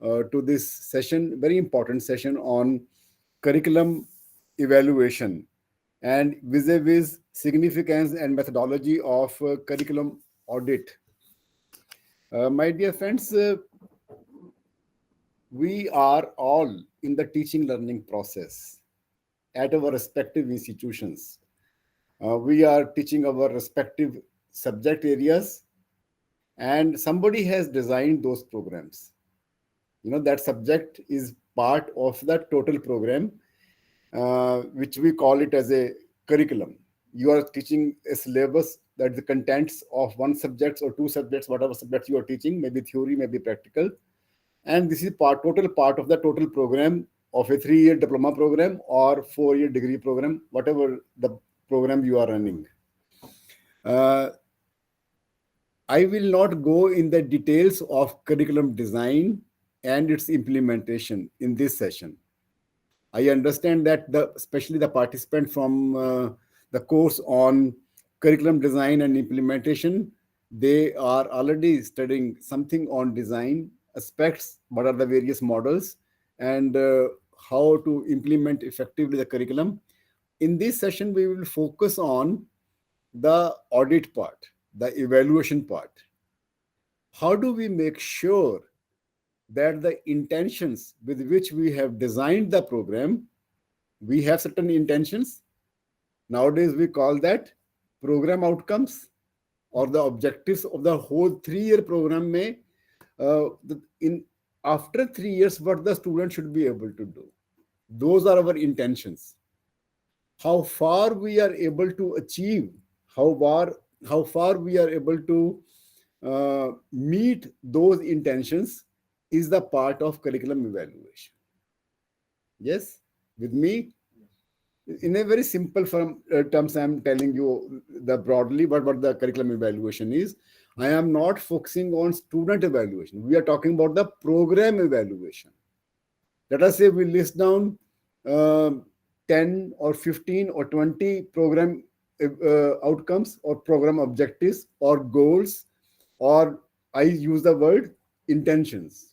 to this session, very important session on curriculum evaluation and vis-a-vis significance and methodology of curriculum audit. My dear friends, we are all in the teaching learning process at our respective institutions. We are teaching our respective subject areas, and somebody has designed those programs. That subject is part of the total program, which we call it as a curriculum. You are teaching a syllabus that the contents of one subject or two subjects, whatever subjects you are teaching, maybe theory, maybe practical, and this is total part of the total program of a 3-year diploma program or 4-year degree program, whatever the program you are running. I will not go in the details of curriculum design and its implementation in this session. I understand that especially the participant from the course on curriculum design and implementation, they are already studying something on design aspects, what are the various models, and how to implement effectively the curriculum. In this session, we will focus on the audit part, the evaluation part. How do we make sure that the intentions with which we have designed the program, we have certain intentions. Nowadays, we call that program outcomes or the objectives of the whole 3-year program. After 3 years, what the student should be able to do. Those are our intentions. How far we are able to achieve, how far we are able to meet those intentions is the part of curriculum evaluation. Yes, with me? In a very simple terms, I am telling you the broadly what the curriculum evaluation is. I am not focusing on student evaluation. We are talking about the program evaluation. Let us say we list down 10 or 15 or 20 program outcomes or program objectives or goals, or I use the word intentions.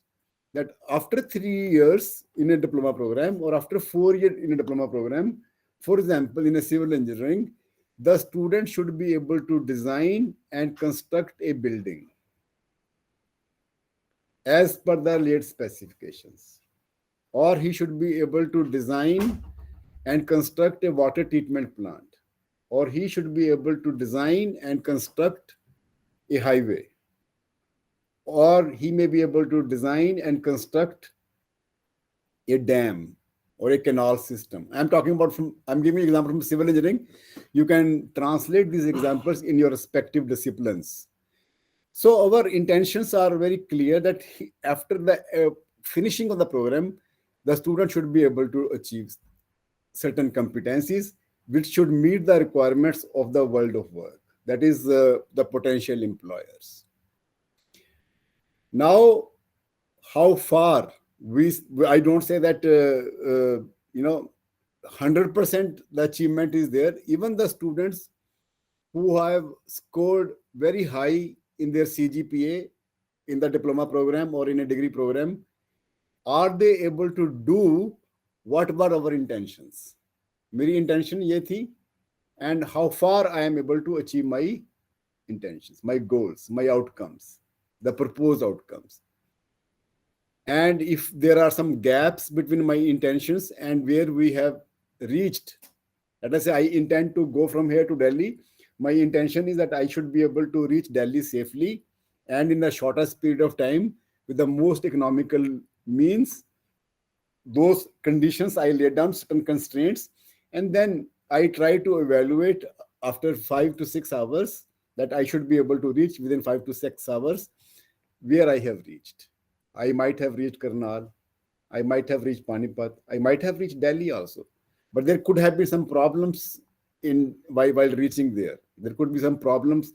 That after 3 years in a diploma program or after 4 years in a diploma program, for example, in a civil engineering, the student should be able to design and construct a building as per the laid specifications, or he should be able to design and construct a water treatment plant, or he should be able to design and construct a highway, or he may be able to design and construct a dam or a canal system. I'm giving an example from civil engineering. You can translate these examples in your respective disciplines. So our intentions are very clear that after the finishing of the program, the student should be able to achieve certain competencies which should meet the requirements of the world of work. That is the potential employers. Now, how far I don't say that 100% the achievement is there. Even the students who have scored very high in their CGPA in the diploma program or in a degree program, are they able to do what were our intentions? मेरी intention ये थी, and how far I am able to achieve my intentions, my goals, my outcomes, the proposed outcomes. And if there are some gaps between my intentions and where we have reached, let us say I intend to go from here to Delhi, my intention is that I should be able to reach Delhi safely and in the shortest period of time with the most economical means. Those conditions I lay down certain constraints, and then I try to evaluate after 5 to 6 hours that I should be able to reach within 5 to 6 hours where I have reached. I might have reached Karnal, I might have reached Panipat, I might have reached Delhi also. But there could have been some problems while reaching there. There could be some problems.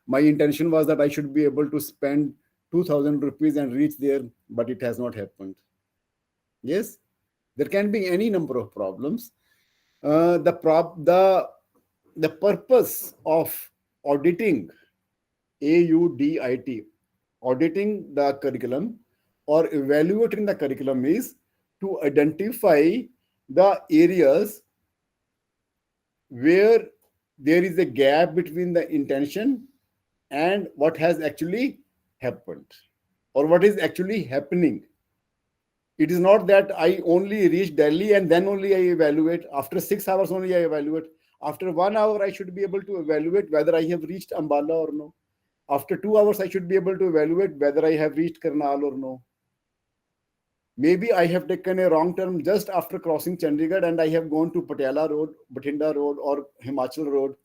My intention was that I should be able to spend 2,000 rupees and reach there, but it has not happened. Yes, there can be any number of problems. The purpose of auditing, AUDIT, auditing the curriculum, or evaluating the curriculum is to identify the areas where there is a gap between the intention and what has actually happened or what is actually happening. It is not that I only reach Delhi and then only I evaluate. After 6 hours only I evaluate. After 1 hour, I should be able to evaluate whether I have reached Ambala or no. After 2 hours, I should be able to evaluate whether I have reached Karnal or no. Maybe I have taken a wrong turn just after crossing Chandigarh and I have gone to Patiala Road, Bathinda Road, or Himachal Road.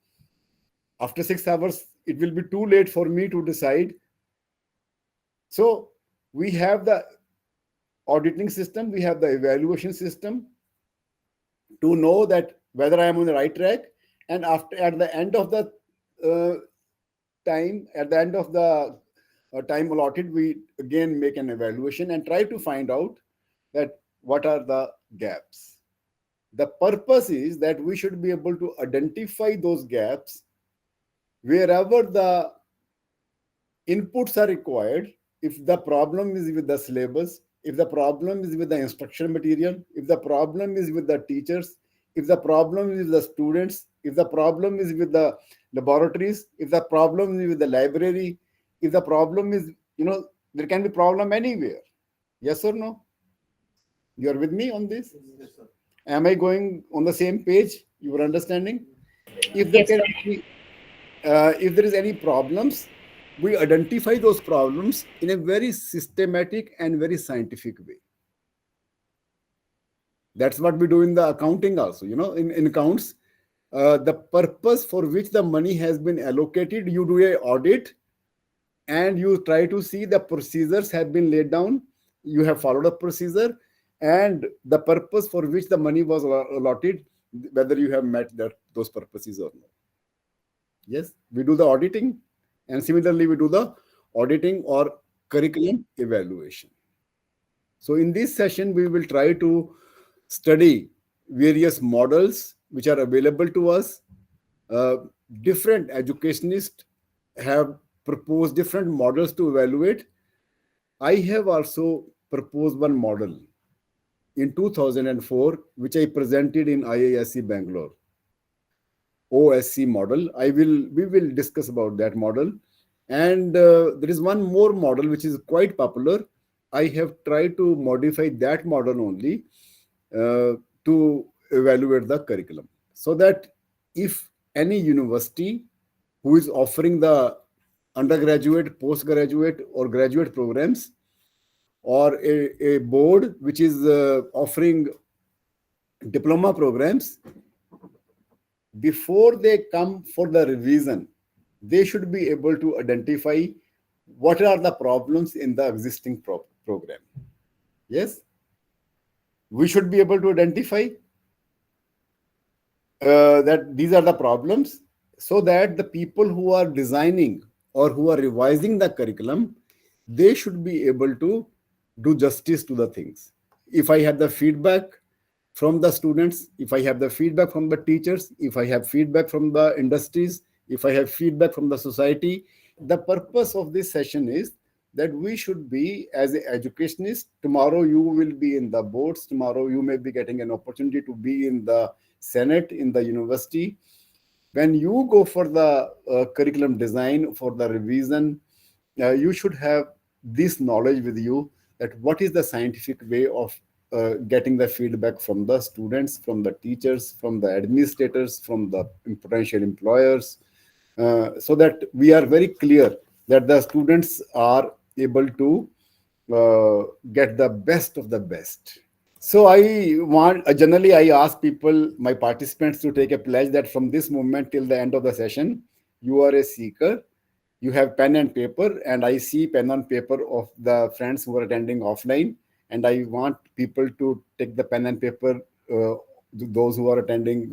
After 6 hours, it will be too late for me to decide. So we have the auditing system, we have the evaluation system to know that whether I am on the right track. And after at the end of the uh, at the end of the time allotted, we again make an evaluation and try to find out that what are the gaps. The purpose is that we should be able to identify those gaps wherever the inputs are required. If the problem is with the syllabus, if the problem is with the instruction material, if the problem is with the teachers, if the problem is with the students, if the problem is with the laboratories, if the problem is with the library, if the problem is, there can be problem anywhere. Yes or no? You are with me on this? Yes, sir. Am I going on the same page? You are understanding? If there Yes, can sir. be, if there is any problems, we identify those problems in a very systematic and very scientific way. That's what we do in the accounting also. In accounts, the purpose for which the money has been allocated, you do a audit and you try to see the procedures have been laid down. You have followed a procedure and the purpose for which the money was allotted, whether you have met those purposes or not. Yes, we do the auditing, and similarly, we do the auditing or curriculum evaluation. So, in this session, we will try to study various models which are available to us. Uh, Different educationists have proposed different models to evaluate. I have also proposed one model in 2004, which I presented in IISc Bangalore. OSC model. We will discuss about that model. And there is one more model which is quite popular. I have tried to modify that model only uh, to evaluate the curriculum. So that if any university who is offering the undergraduate, postgraduate, or graduate programs, or a board which is offering diploma programs, before they come for the revision, they should be able to identify what are the problems in the existing program. Yes, we should be able to identify that these are the problems so that the people who are designing or who are revising the curriculum, they should be able to do justice to the things. If I have the feedback from the students, if I have the feedback from the teachers, if I have feedback from the industries, if I have feedback from the society, the purpose of this session is that we should be, as an educationist, tomorrow you will be in the boards, tomorrow you may be getting an opportunity to be in the Senate, in the university. When you go for the curriculum design, for the revision, you should have this knowledge with you, that what is the scientific way of getting the feedback from the students, from the teachers, from the administrators, from the potential employers, so that we are very clear that the students are able to get the best of the best. So generally I ask people, my participants, to take a pledge that from this moment till the end of the session, you are a seeker. You have pen and paper, and I see pen and paper of the friends who are attending offline, and I want people to take the pen and paper, those who are attending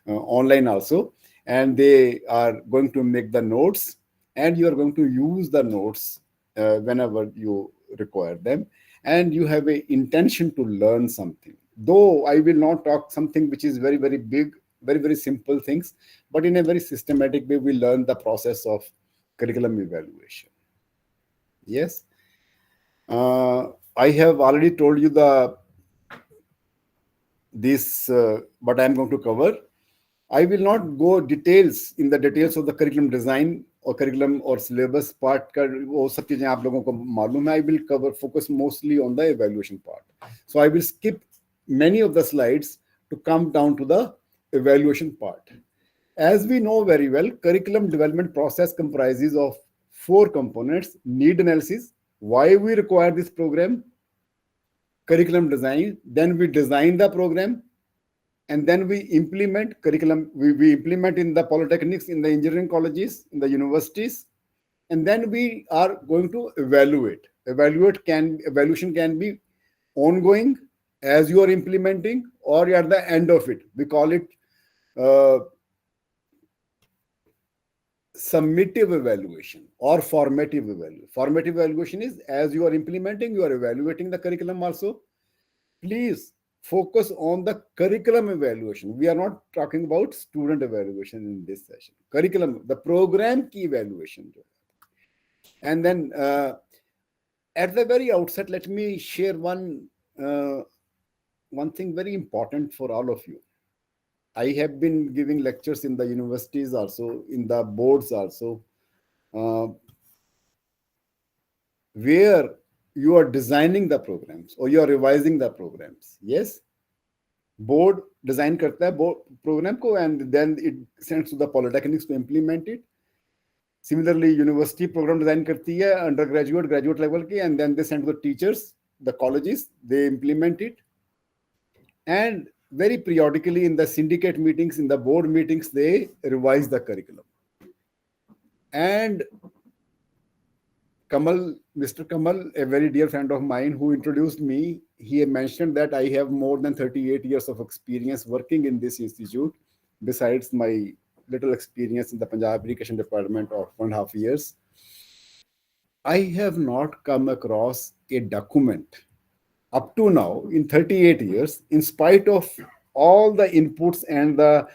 online also, and they are going to make the notes, and you are going to use the notes whenever you require them, and you have a intention to learn something. Though I will not talk something which is very, very big, very, very simple things, but in a very systematic way, we learn the process of curriculum evaluation. Yes. Uh, I have already told you the this what I am going to cover. I will not go details in the details of the curriculum design or curriculum or syllabus part का वो सब चीजें आप लोगों को मालूम है. I will cover focus mostly on the evaluation part. So I will skip many of the slides to come down to the evaluation part. As we know very well, curriculum development process comprises of four components: need analysis, why we require this program; curriculum design, then we design the program, and then we implement curriculum. We implement in the polytechnics, in the engineering colleges, in the universities, and then we are going to evaluate. Evaluation can be ongoing as you are implementing, or at the end of it. We call it uh, summative evaluation or formative evaluation. Formative evaluation is as you are implementing, you are evaluating the curriculum also. Please focus on the curriculum evaluation. We are not talking about student evaluation in this session. Curriculum, the program key evaluation. And then at the very outset, let me share uh, one thing very important for all of you. I have been giving lectures in the universities also, in the boards also, uh, where you are designing the programs or you are revising the programs. Yes, board design करता है program को, and then it sends to the polytechnics to implement it. Similarly, university program design करती है undergraduate, graduate level की, and then they send to the teachers, the colleges, they implement it. And very periodically in the syndicate meetings, in the board meetings, they revise the curriculum. And Kamal, Mr. Kamal, a very dear friend of mine who introduced me, he mentioned that I have more than 38 years of experience working in this institute, besides my little experience in the Punjab Education Department of 1.5 years. I have not come across a document up to now in 38 years, in spite of all the inputs and the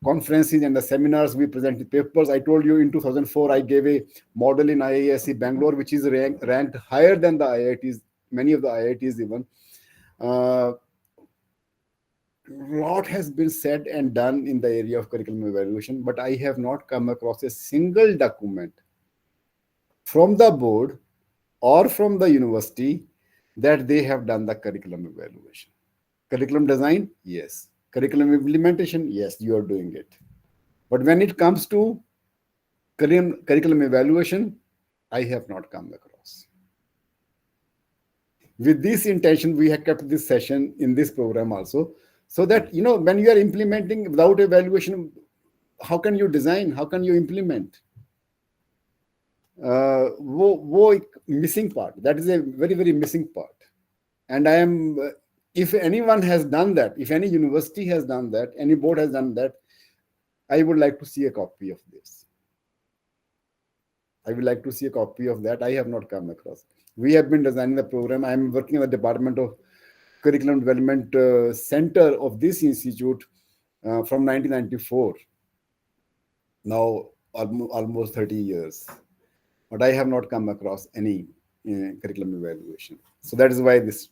conferences and the seminars we presented papers. I told you in 2004 I gave a model in IISc Bangalore, which is ranked higher than the IITs, many of the IITs even. A lot has been said and done in the area of curriculum evaluation, but I have not come across a single document from the board or from the university that they have done the curriculum evaluation. Curriculum design, yes. Curriculum implementation, yes, you are doing it. But when it comes to curriculum evaluation, I have not come across. With this intention, we have kept this session in this program also, so that when you are implementing without evaluation, how can you design? How can you implement? वो एक missing part. That is a very, very missing part. And I am, if anyone has done that, if any university has done that, any board has done that, I would like to see a copy of this. I would like to see a copy of that. I have not come across. We have been designing the program. I am working in the Department of Curriculum Development Center of this institute from 1994. Now almost 30 years. But I have not come across any curriculum evaluation. So that is why this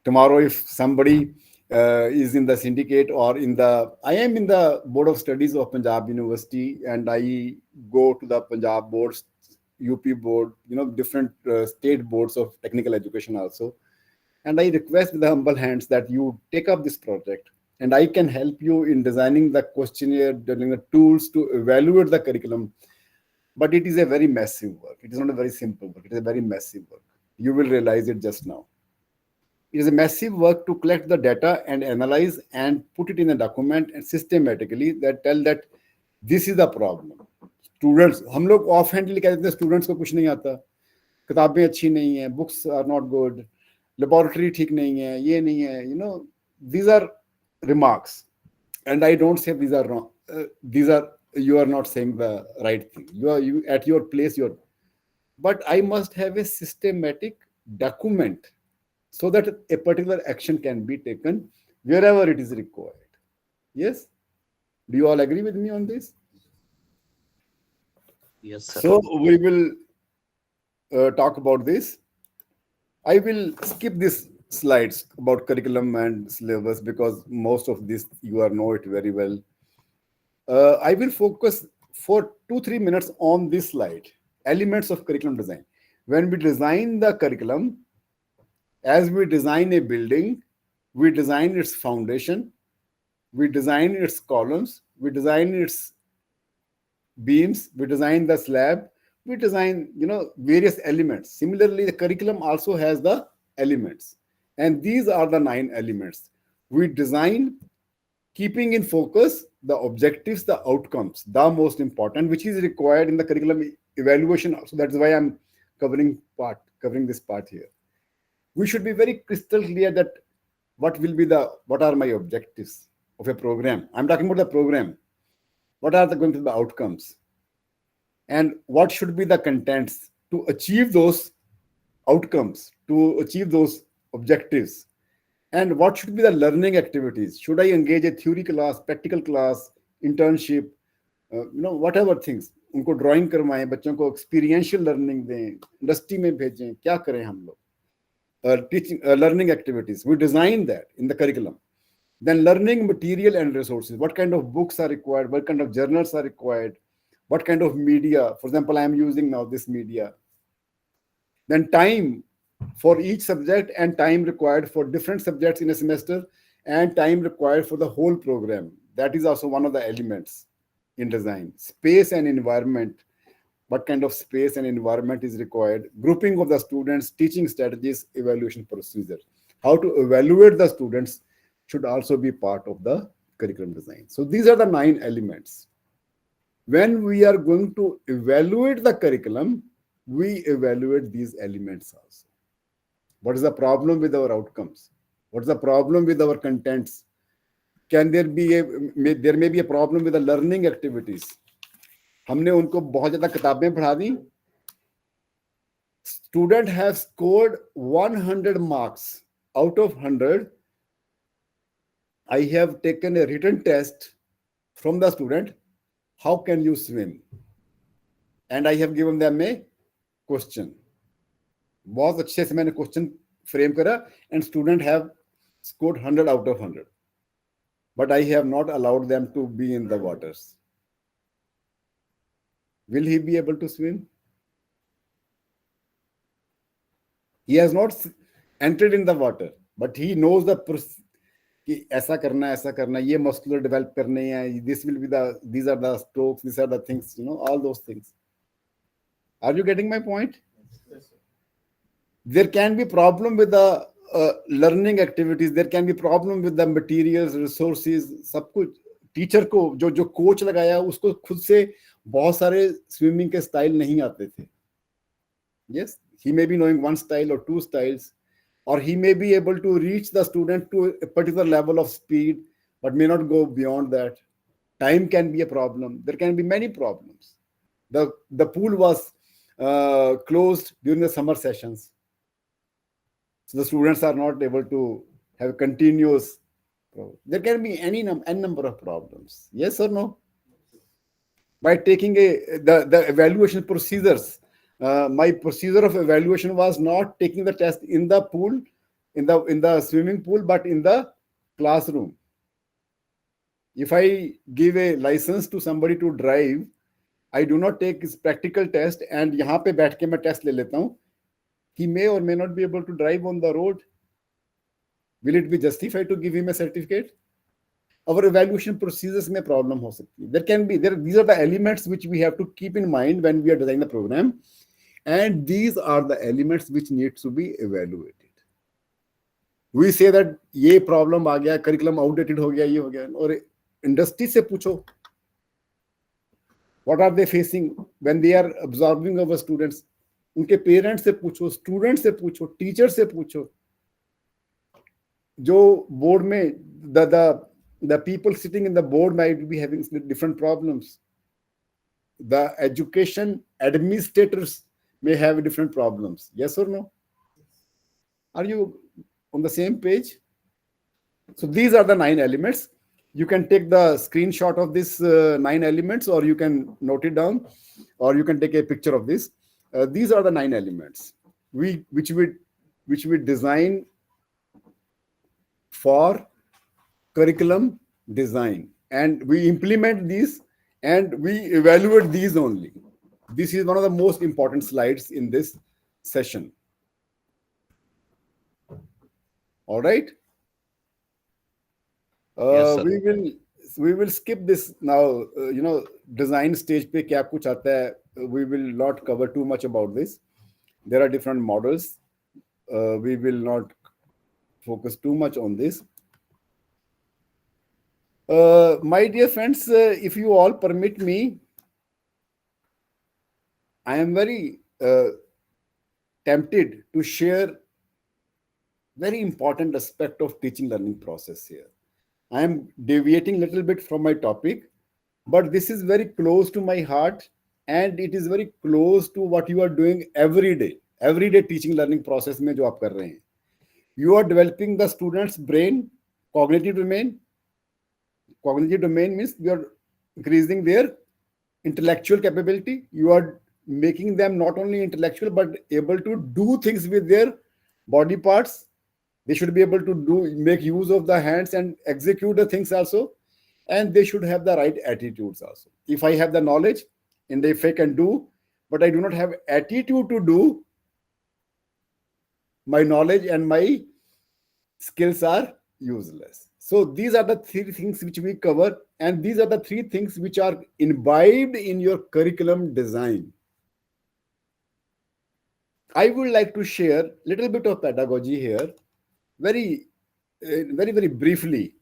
tomorrow, if somebody is in the syndicate or I am in the board of studies of Punjab University, and I go to the Punjab boards, UP board, different state boards of technical education also. And I request with the humble hands that you take up this project, and I can help you in designing the questionnaire, developing the tools to evaluate the curriculum. But it is a very massive work. It is not a very simple work. It is a very massive work. You will realize it just now. It is a massive work to collect the data and analyze and put it in a document and systematically that tell that this is the problem. Students, हम लोग of हैंडली कह देते हैं students को कुछ नहीं आता, किताबें अच्छी नहीं है, books are not good, laboratory ठीक नहीं है, ये नहीं है, these are remarks, and I don't say these are wrong. You are not saying the right thing. You at your place. But I must have a systematic document so that a particular action can be taken wherever it is required. Yes? Do you all agree with me on this? Yes, sir. So we will talk about this. I will skip these slides about curriculum and syllabus because most of this you are know it very well. I will focus for 2-3 minutes on this slide, elements of curriculum design. When we design the curriculum, as we design a building, we design its foundation, we design its columns, we design its beams, we design the slab, we design, various elements. Similarly, the curriculum also has the elements, and these are the 9 elements. We design keeping in focus the objectives, the outcomes, the most important, which is required in the curriculum evaluation. So that's why I'm covering this part here. We should be very crystal clear that what are my objectives of a program. I'm talking about the program. What are going to be the outcomes? And what should be the contents to achieve those outcomes, to achieve those objectives? And what should be the learning activities? Should I engage a theory class, practical class, internship, whatever things? उनको drawing करवाएं, बच्चों को experiential learning दें, industry में भेजें, क्या करें हम लोग? Teaching learning activities, we design that in the curriculum. Then learning material and resources. What kind of books are required? What kind of journals are required? What kind of media? For example, I am using now this media. Then time for each subject and time required for different subjects in a semester and time required for the whole program. That is also one of the elements in design. Space and environment. What kind of space and environment is required? Grouping of the students, teaching strategies, evaluation procedure. How to evaluate the students should also be part of the curriculum design. So these are the 9 elements. When we are going to evaluate the curriculum, we evaluate these elements also. What is the problem with our outcomes? What is the problem with our contents? There may be a problem with the learning activities. हमने उनको बहुत ज्यादा किताबें पढ़ा दी. Student have scored 100 marks out of 100. I have taken a written test from the student. How can you swim? And I have given them a question. बहुत अच्छे से मैंने क्वेश्चन फ्रेम करा and student have scored 100 out of 100. But I have not allowed them to be in the waters. Will he be able to swim? He has not entered in the water, but he knows the कि ऐसा करना, ये muscular develop करने हैं, these are the strokes, these are the things, all those things. Are you getting my point? Yes, sir. There can be problem with the learning activities. There can be problem with the materials, resources, सब कुछ. Teacher को जो coach लगाया उसको खुद से बहुत सारे स्विमिंग के स्टाइल नहीं आते थे. Yes, he may be knowing one style or 2 styles, or he may be able to reach the student to a particular level of speed, but may not go beyond that. Time can be a problem. There can be many problems. The pool was closed during the summer sessions, so the students are not able to have continuous. There can be n number of problems. Yes or no? By taking the evaluation procedures, my procedure of evaluation was not taking the test in the pool, in the swimming pool, but in the classroom. If I give a license to somebody to drive, I do not take his practical test and यहाँ पे बैठ के मैं test ले लेता हूँ. He may or may not be able to drive on the road. Will it be justified to give him a certificate? Our evaluation procedures में problem हो सकती है. These are the elements which we have to keep in mind when we are designing the program, and these are the elements which need to be evaluated. We say that ये problem आ गया, curriculum outdated हो गया, ये हो गया, और industry से पूछो. What are they facing when they are absorbing our students? उनके parents से पूछो, students से पूछो, teachers से पूछो. जो board में the people sitting in the board might be having different problems. The education administrators may have different problems. Yes or no? Are you on the same page? So these are the 9 elements. You can take the screenshot of this 9 elements, or you can note it down, or you can take a picture of this. These are the 9 elements we which we design for curriculum design, and we implement these and we evaluate these only. This is one of the most important slides in this session. All right. Yes, sir. We will skip this now. Design stage पे क्या कुछ आता है, we will not cover too much about this. There are different models. We will not focus too much on this. My dear friends, if you all permit me, I am very tempted to share very important aspect of teaching learning process here. I am deviating a little bit from my topic, but this is very close to my heart, and it is very close to what you are doing every day. Every day teaching learning process में जो आप कर रहे हैं, you are developing the student's brain, cognitive domain. Cognitive domain means you are increasing their intellectual capability. You are making them not only intellectual but able to do things with their body parts. They should be able to do make use of the hands and execute the things also, and they should have the right attitudes also. If I have the knowledge and if I can do, but I do not have attitude to do, my knowledge and my skills are useless. So these are the 3 things which we cover, and these are the 3 things which are imbibed in your curriculum design. I would like to share a little bit of pedagogy here, very, very briefly,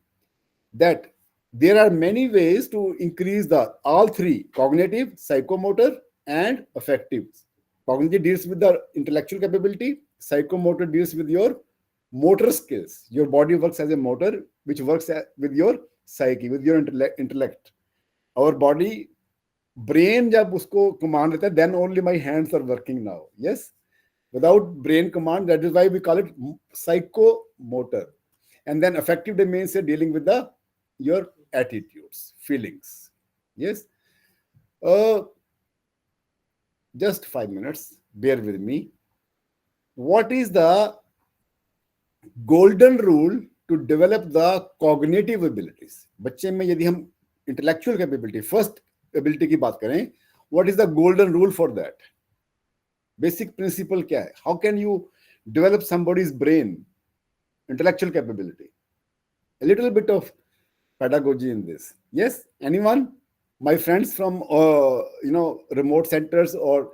that there are many ways to increase the all 3: cognitive, psychomotor, and affective. Cognitive deals with the intellectual capability, psychomotor deals with your motor skills. Your body works as a motor, which works with your psyche, with your intellect. Our body, brain जब उसको command देता है, then only my hands are working now. Yes, without brain command, that is why we call it psychomotor. And then affective domain say dealing with the your attitudes, feelings. Yes. Uh, just 5 minutes. Bear with me. What is the golden rule to develop the cognitive abilities? बच्चे में यदि हम intellectual capability, first ability की बात करें, what is the golden rule for that? Basic principle क्या है? How can you develop somebody's brain, intellectual capability? A little bit of pedagogy in this. Yes, anyone? My friends from remote centers, or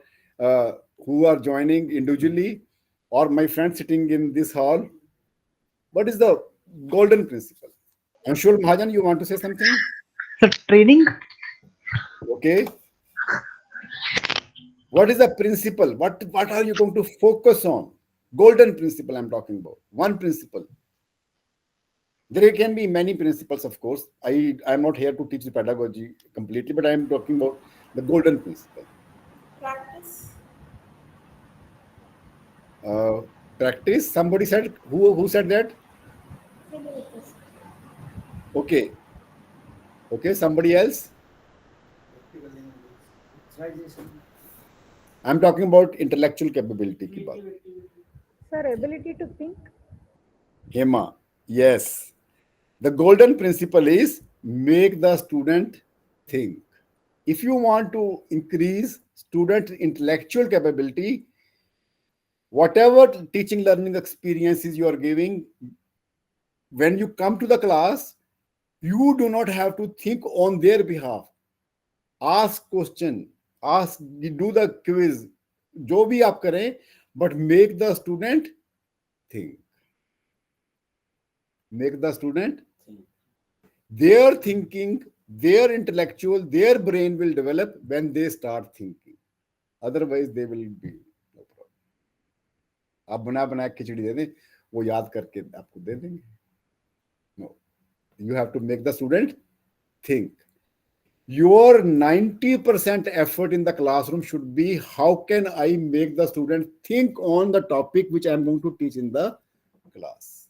who are joining individually, or my friends sitting in this hall. What is the golden principle? Anshul Mahajan, you want to say something? So training, Okay. What is the principle? What are you going to focus on? Golden principle I'm talking about. One principle. There can be many principles, of course. I'm not here to teach the pedagogy completely, but I'm talking about the golden principle. Practice. Practice. Somebody said, who said that? Abilities. Okay. Okay. Somebody else. I'm talking about intellectual capability की बात. Sir, ability to think. Hema. Yes. The golden principle is make the student think. If you want to increase student intellectual capability, whatever teaching learning experiences you are giving, when you come to the class, you do not have to think on their behalf. Ask question, do the quiz, जो भी आप करें, but make the student think. Make the student think. Their thinking, their intellectual, their brain will develop when they start thinking. Otherwise, they will be no problem. आप बना बना खिचड़ी दे दें, वो याद करके आपको दे देंगे. No, you have to make the student think. Your 90% effort in the classroom should be how can I make the student think on the topic which I am going to teach in the class.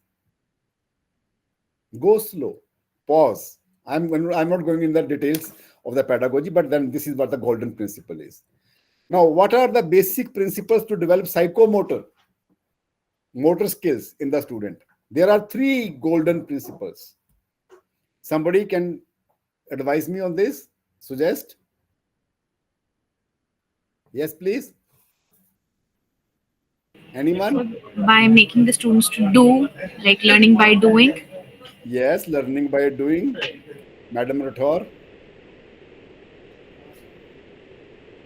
Go slow, pause. I'm not going in the details of the pedagogy, but then this is what the golden principle is. Now, what are the basic principles to develop psychomotor motor skills in the student? There are three golden principles. Somebody can advise me on this? Suggest? Yes, please. Anyone? By making the students to do, like learning by doing. Yes, learning by doing. Madam Rathor.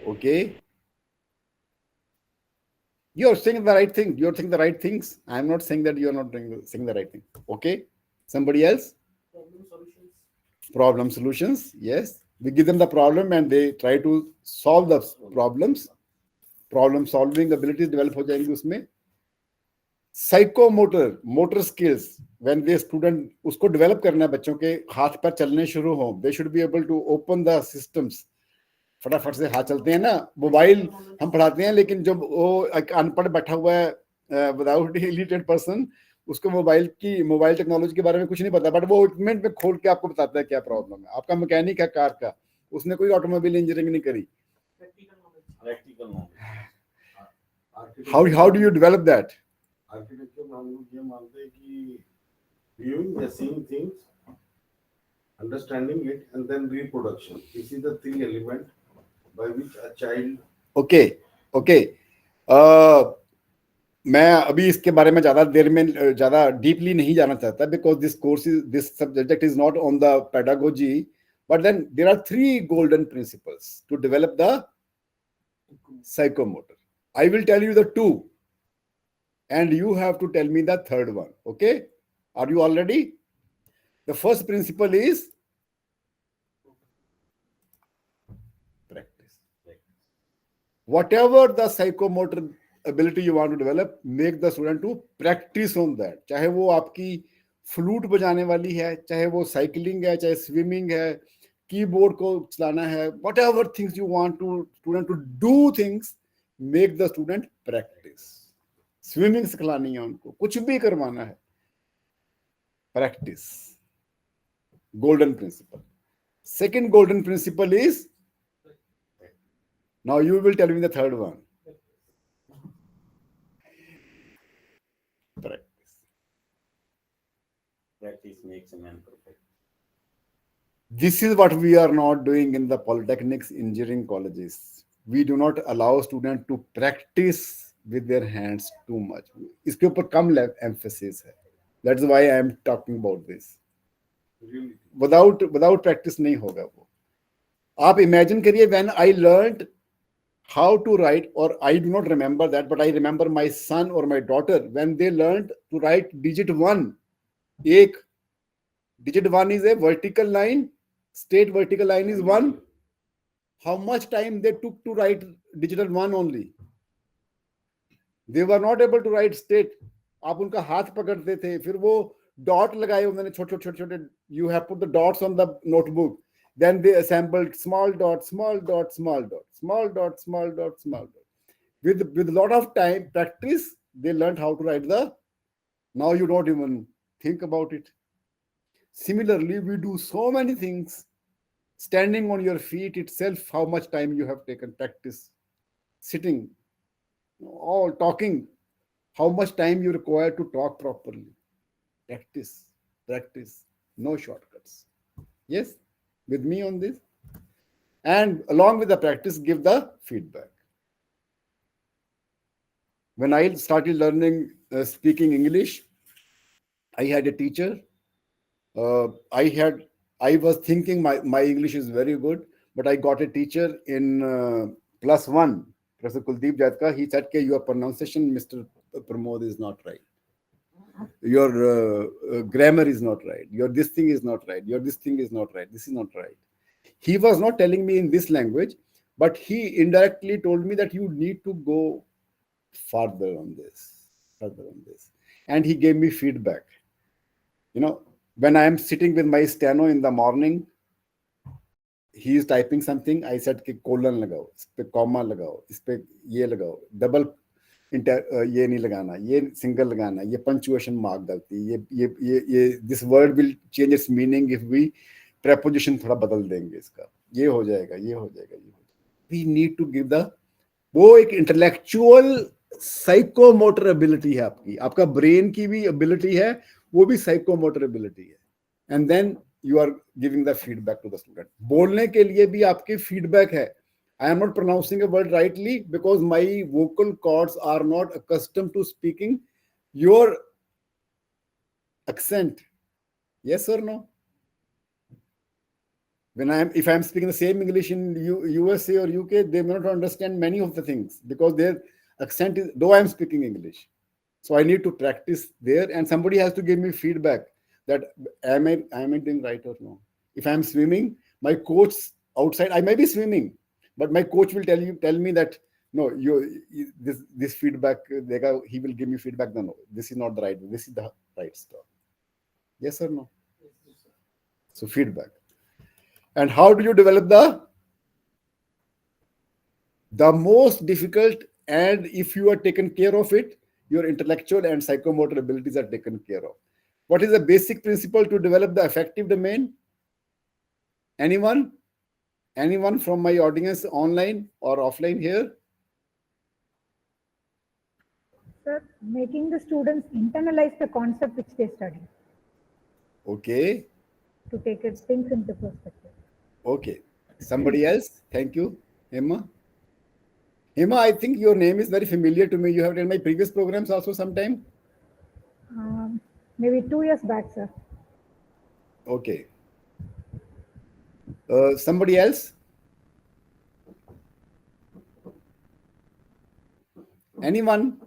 Okay. You're saying the right thing. You're saying the right things. I'm not saying that you're not saying the right thing. Okay. Somebody else? Problem solutions. Yes. We give them the problem and they try to solve the problems. Problem solving abilities develop हो जाएंगी उसमें. Psychomotor motor skills when the student उसको develop करना है बच्चों के हाथ पर चलने शुरू हो they should be able to open the systems फटाफट से हाथ चलते हैं ना मोबाइल हम पढ़ाते हैं लेकिन जब वो एक अनपढ़ बैठा हुआ है विदाउट इलिटरेट पर्सन उसको मोबाइल टेक्नोलॉजी के बारे में कुछ नहीं पता बट वो एक मिनट में खोल के आपको बताता है क्या प्रॉब्लम है आपका मैकेनिक है कार का उसने कोई ऑटोमोबाइल इंजीनियरिंग नहीं करी how do you develop that architecture में हम लोग ये मानते हैं कि viewing the seeing things, understanding it, and then reproduction. This is the three element by which a child. Okay मैं अभी इसके बारे में ज्यादा डीपली नहीं जाना चाहता because this subject is not on the pedagogy but then there are three golden principles to develop the psychomotor I will tell you the two and you have to tell me the third one. Okay, are you all ready? The first principle is practice. Whatever the psychomotor ability you want to develop, make the student to practice on that. चाहे वो आपकी flute बजाने वाली है, चाहे वो cycling है, चाहे स्विमिंग है, कीबोर्ड को चलाना है, whatever things you want to student to do things, make the student practice. Swimming सिखलानी है उनको कुछ भी करवाना है practice golden principle second golden principle is now you will tell me the third one Practice makes a man perfect. This is what we are not doing in the polytechnics engineering colleges. We do not allow students to practice with their hands too much. इसके ऊपर कम emphasis है. That's why I am talking about this. Without practice नहीं होगा वो. आप imagine करिए when I learned how to write, or I do not remember that, but I remember my son or my daughter when they learned to write digit 1. एक digit 1 is a vertical line. Straight vertical line is 1. How much time they took to write digital 1 only? They were not able to write straight. आप उनका हाथ पकड़ते थे फिर वो dot लगाए उन्होंने छोटे छोटे you have put the dots on the notebook then they assembled small dot small dot small dot small dot small dot small dot with lot of time practice they learned how to write the now you don't even think about it. Similarly we do so many things standing on your feet itself how much time you have taken practice sitting all talking how much time you require to talk properly practice no shortcuts yes with me on this and along with the practice give the feedback. When I started learning speaking English I had a teacher I was thinking my English is very good but I got a teacher in +1 Professor Kuldeep Jatka, he said that your pronunciation, Mr. Pramod, is not right. Your grammar is not right. Your this thing is not right. Your this thing is not right. This is not right. He was not telling me in this language, but he indirectly told me that you need to go further on this. And he gave me feedback. You know, when I am sitting with my steno in the morning, he is typing something. I said कि colon लगाओ, इस पे comma लगाओ, इस पे ये लगाओ, double ये नहीं लगाना, ये single लगाना, ये punctuation mark डालती है, ये this word will change its meaning if we preposition थोड़ा बदल देंगे इसका, ये हो जाएगा. We need to give the वो एक इंटेलेक्चुअल साइकोमोटर एबिलिटी है आपकी, आपका ब्रेन की भी एबिलिटी है, वो भी साइकोमोटर एबिलिटी है. And then you are giving the feedback to the student. बोलने के लिए भी आपकी फीडबैक है. I am not pronouncing a word rightly because my vocal cords are not accustomed to speaking your accent. Yes or no? If I am speaking the same English in USA or UK, they may not understand many of the things because their accent is, though I am speaking English. So I need to practice there, and somebody has to give me feedback that am I doing right or no. If I am swimming, my coach outside, I may be swimming, but my coach will tell me that no, this feedback, he will give me feedback. No, this is not the right way. This is the right stuff. Yes or no? So feedback. And how do you develop the most difficult, and if you are taken care of it, your intellectual and psychomotor abilities are taken care of. What is the basic principle to develop the affective domain? Anyone? Anyone from my audience, online or offline here? Sir, making the students internalize the concept which they study Okay. to take things into perspective. Okay. Somebody else? Thank you. Hema? Hema, I think your name is very familiar to me. You have done my previous programs also sometime. Maybe 2 years back, sir. Okay. Somebody else? Anyone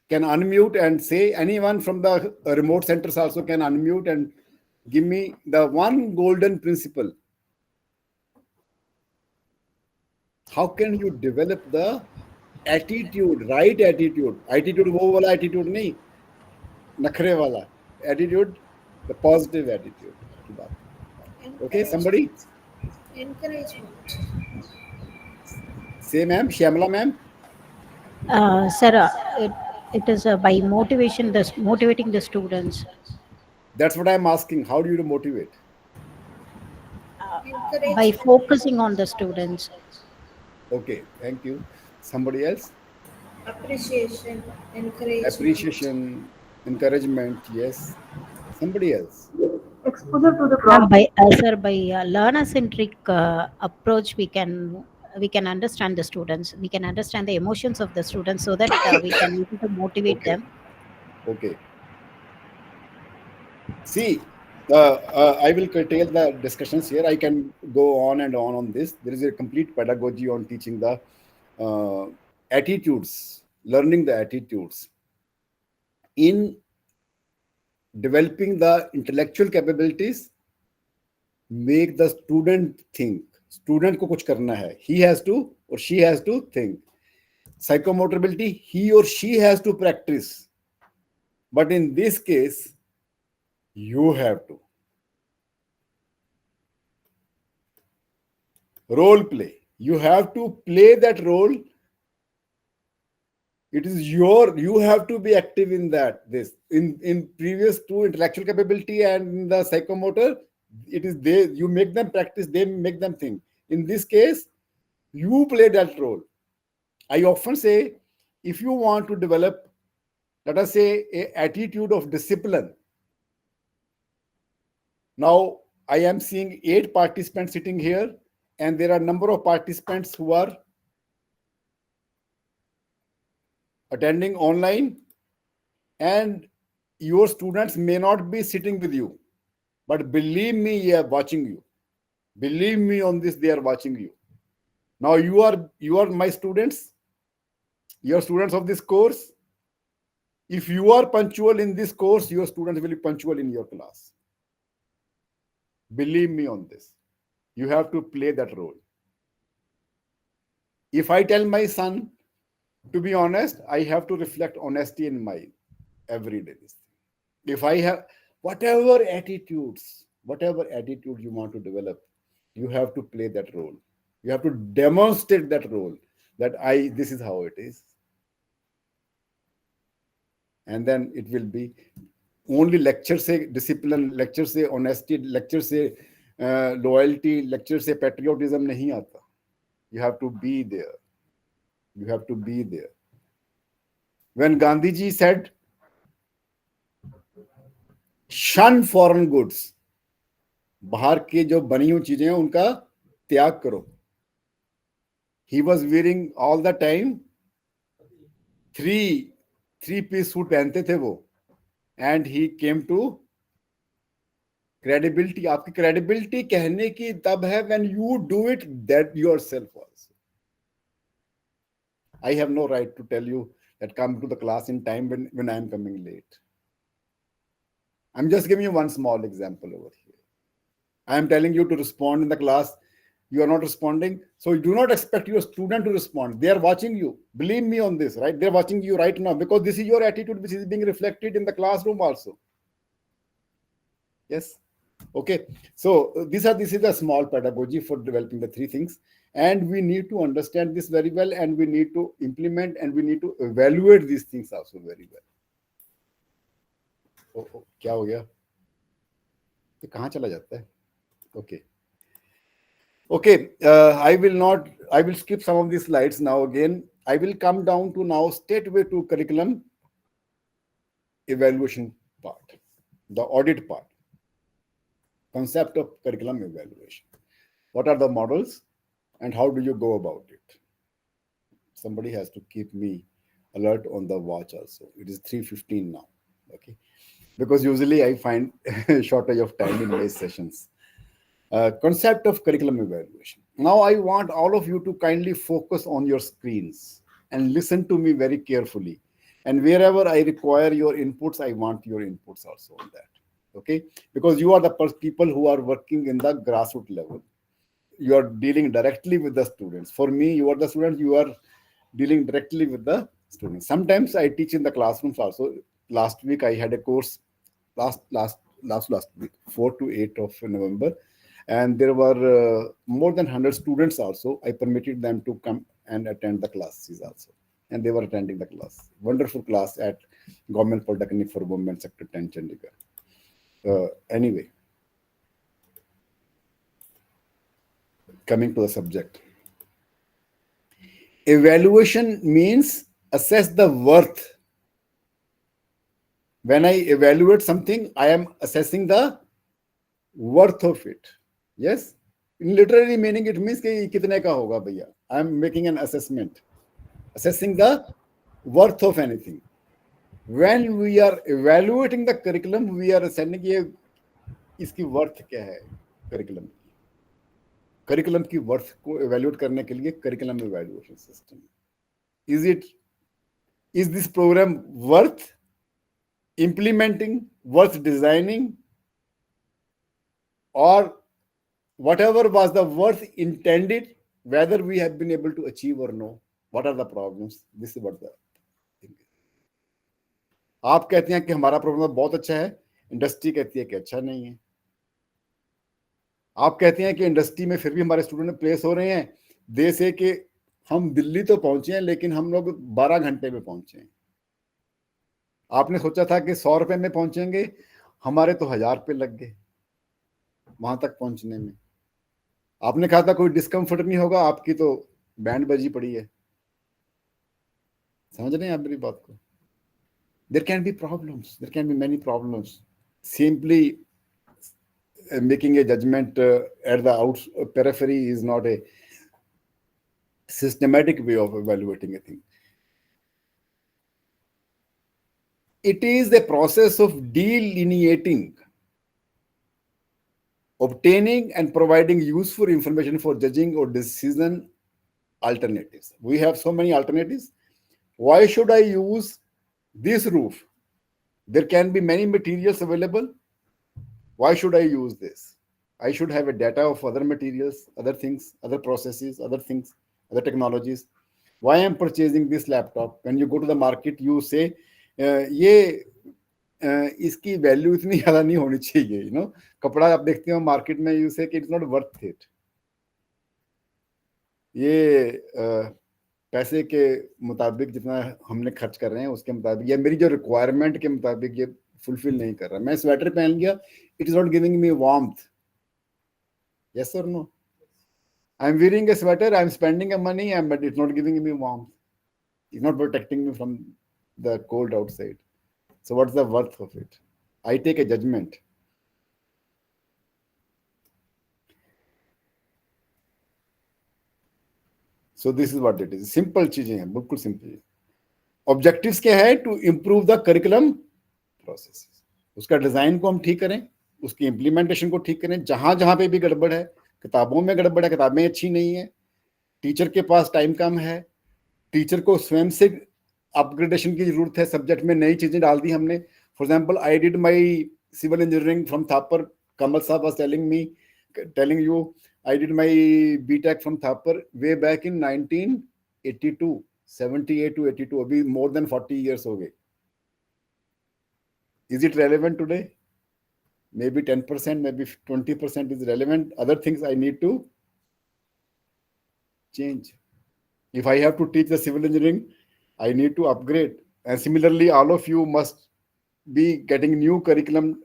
can unmute and say, anyone from the remote centers also can unmute and give me the one golden principle. How can you develop the attitude, right attitude? Attitude वो वाला attitude नहीं, नखरे वाला attitude, the positive attitude की बात. Okay, somebody? Encouragement. Say ma'am, Shyamala ma'am. Sir, it is by motivating the students. That's what I'm asking. How do you motivate? By focusing on the students. Okay, thank you. Somebody else? Appreciation. Encouragement. Appreciation, encouragement, yes. Somebody else? Exposure to the problem. By learner-centric approach, we can understand the students. We can understand the emotions of the students so that we can able to motivate Okay. them. Okay. See, I will curtail the discussions here. I can go on and on this. There is a complete pedagogy on teaching the attitudes, learning the attitudes. In developing the intellectual capabilities, make the student think. Student को कुछ करना है. He has to or she has to think. Psychomotor ability, he or she has to practice. But in this case, you have to. Role play. You have to play that role. It is you have to be active in that. In previous two, intellectual capability and the psychomotor, it is you make them practice, they make them think. In this case, you play that role. I often say, if you want to develop, let us say, an attitude of discipline. Now, I am seeing 8 participants sitting here, and there are a number of participants who are attending online, and your students may not be sitting with you, but believe me, they are watching you. Believe me on this, they are watching you. Now you are my students. You are students of this course. If you are punctual in this course, your students will be punctual in your class. Believe me on this. You have to play that role. If I tell my son, to be honest, I have to reflect honesty in my everyday. If I have whatever attitudes you want to develop, you have to play that role. You have to demonstrate that role, that this is how it is. And then it will be only lecture say discipline, lecture say honesty, lecture say loyalty, lecture say patriotism nahi aata. You have to be there. You have to be there. When Gandhi ji said, shun foreign goods, बाहर की जो बनी हुई चीजें हैं उनका त्याग करो. He was wearing all the time three piece suit पहनते थे वो, and he came to credibility. आपकी credibility कहने की तब है when you do it that yourself also. I have no right to tell you that come to the class in time when I am coming late. I'm just giving you one small example over here. I am telling you to respond in the class. You are not responding. So you do not expect your student to respond. They are watching you. Believe me on this, right? They're watching you right now because this is your attitude which is being reflected in the classroom also. Yes. Okay. So this is a small pedagogy for developing the three things. And we need to understand this very well, and we need to implement, and we need to evaluate these things also very well. क्या हो गया? ये कहाँ चला जाता है? Okay. I will skip some of these slides now again. I will come down to now straightway to curriculum evaluation part, the audit part, concept of curriculum evaluation. What are the models and how do you go about it? Somebody has to keep me alert on the watch also. It is 3:15 now. Okay. Because usually I find shortage of time in my sessions. Concept of curriculum evaluation. Now I want all of you to kindly focus on your screens and listen to me very carefully. And wherever I require your inputs, I want your inputs also on that. Okay? Because you are the people who are working in the grassroots level. You are dealing directly with the students. For me, you are the students, you are dealing directly with the students. Sometimes I teach in the classrooms also. Last week I had a course, last week, 4 to 8 of November. And there were more than 100 students also. I permitted them to come and attend the classes also. And they were attending the class. Wonderful class at Government Polytechnic for Women, Sector 10, Chandigarh. Anyway, coming to the subject. Evaluation means assess the worth. When I evaluate something, I am assessing the worth of it. Yes, in literary meaning it means कि कितने का होगा भैया. I am making an assessment, assessing the worth of anything. When we are evaluating the curriculum, we are assessing ये इसकी worth क्या है curriculum की. Curriculum की worth को evaluate करने के लिए curriculum evaluation system. Is this program worth implementing, worth designing, or whatever was the worth intended, whether we have been able to achieve or no? What are the problems? This is what the thing is. आप कहते हैं कि हमारा programme बहुत अच्छा है, industry कहती है कि अच्छा नहीं है. आप कहते हैं कि इंडस्ट्री में फिर भी हमारे स्टूडेंट प्लेस हो रहे हैं. दे से कि हम दिल्ली तो पहुंचे हैं लेकिन हम लोग 12 घंटे में पहुंचे हैं. आपने सोचा था कि 100 रुपए में पहुंचेंगे, हमारे तो 1000 रुपए लग गए वहां तक पहुंचने में. आपने कहा था कोई डिस्कम्फर्ट नहीं होगा, आपकी तो बैंड बजी पड़ी है. समझ रहे हैं आप मेरी बात को? There can be problems. There can be many problems. Simply making a judgment at the periphery is not a systematic way of evaluating a thing. It is the process of delineating, obtaining and providing useful information for judging or decision alternatives. We have so many alternatives. Why should I use this roof? There can be many materials available. Why should I use this? I should have a data of other materials, other things, other processes, other things, other technologies. Why I am purchasing this laptop? When you go to the market, you say, ये इसकी value इतनी ज्यादा नहीं होनी चाहिए. You know, कपड़ा आप देखते हो मार्केट में, you say कि it's not worth it. ये पैसे के मुताबिक जितना हमने खर्च कर रहे हैं उसके मुताबिक, या मेरी जो रिक्वायरमेंट के मुताबिक ये फुलफिल नहीं कर रहा. मैं स्वेटर पहन लिया, it is not giving me warmth. Yes और no? I am wearing a sweater, I am spending a money, but it's not giving me warmth. It's not protecting me from the cold outside. So what's the worth of it? I take a judgment. So this is what it is. Simple चीजें हैं, बिल्कुल simple. Objectives क्या है? To improve the curriculum processes. उसका design को हम ठीक करें, उसकी इम्प्लीमेंटेशन को ठीक करें. जहां जहां पे भी गड़बड़ है, किताबों में गड़बड़ है, किताबें अच्छी नहीं है, टीचर के पास टाइम कम है, टीचर को स्वयं से अपग्रेडेशन की जरूरत है, सब्जेक्ट में नई चीजें डाल दी हमने. For example, I did my civil engineering from Thapar. Kamal sahab was telling you I did my BTech from Thapar way back in 1982, 78 to 82. अभी more than 40 years हो गए. Is it relevant today? Maybe 10%, maybe 20% is relevant. Other things I need to change. If I have to teach the civil engineering, I need to upgrade. And similarly, all of you must be getting new curriculum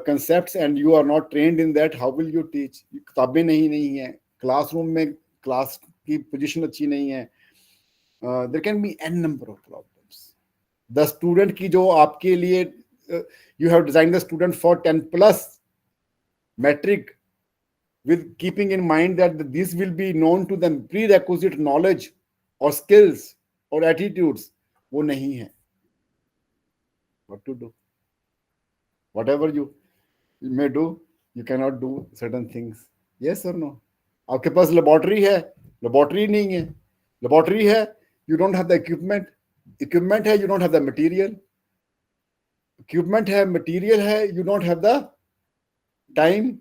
concepts, and you are not trained in that. How will you teach? किताबें नहीं है, classroom में class की position अच्छी नहीं है. There can be n number of problems. The student की जो आपके लिए you have designed the student for 10 plus metric with keeping in mind that this will be known to them, prerequisite knowledge or skills or attitudes, वो नहीं है. What to do? Whatever you may do, you cannot do certain things. Yes or no? आपके पास laboratory है, laboratory नहीं है. Laboratory है, you don't have the equipment. Equipment है, you don't have the material. Equipment है, material है, you don't have the time.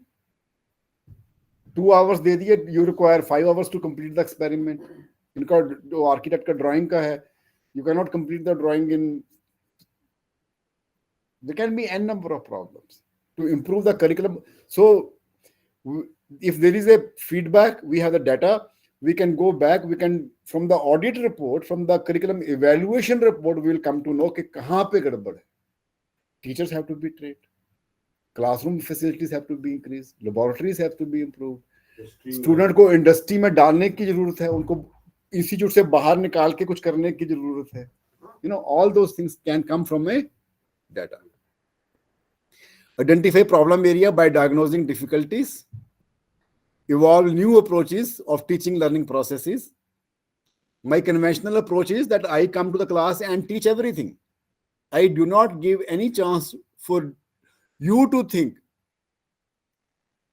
2 hours दे दिए, you require 5 hours to complete the experiment. इनका जो आर्किटेक्ट का ड्राइंग का है, you cannot complete the drawing in. There can be n number of problems to improve the curriculum. So if there is a feedback, we have the data, we can go back, we can, from the audit report, from the curriculum evaluation report, we will come to know कि कहाँ पे गड़बड़ है. Teachers have to be trained. Classroom facilities have to be increased. Laboratories have to be improved. Student को industry में डालने की जरूरत है, उनको इंस्टीट्यूट से बाहर निकाल के कुछ करने की जरूरत है. You know, all those things can come from a data. Identify problem area by diagnosing difficulties. Evolve new approaches of teaching learning processes. My conventional approach is that I come to the class and teach everything. I do not give any chance for you to think.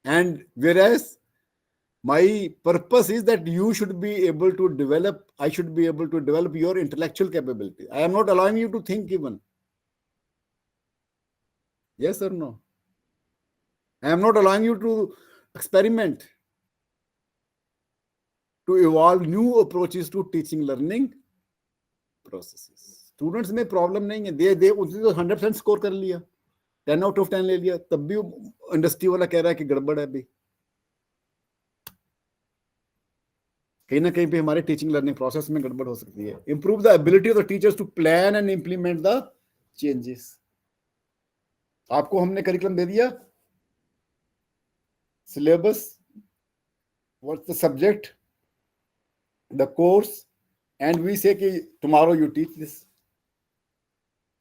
And whereas my purpose is that you should be able to develop, I should be able to develop your intellectual capability. I am not allowing you to think even. Yes or no? I am not allowing you to experiment, to evolve new approaches to teaching learning processes. Students में problem नहीं है, they उसने तो 100% score कर लिया, 10 out of 10 ले लिया, तब भी इंडस्ट्री वाला कह रहा है कि गड़बड़ है. अभी कहीं ना कहीं पे हमारे टीचिंग लर्निंग प्रोसेस में गड़बड़ हो सकती है. Improve the ability of the teachers to plan and implement the changes. आपको हमने करिकुलम दे दिया, syllabus, what's the subject, the course, and we say कि tomorrow you teach this,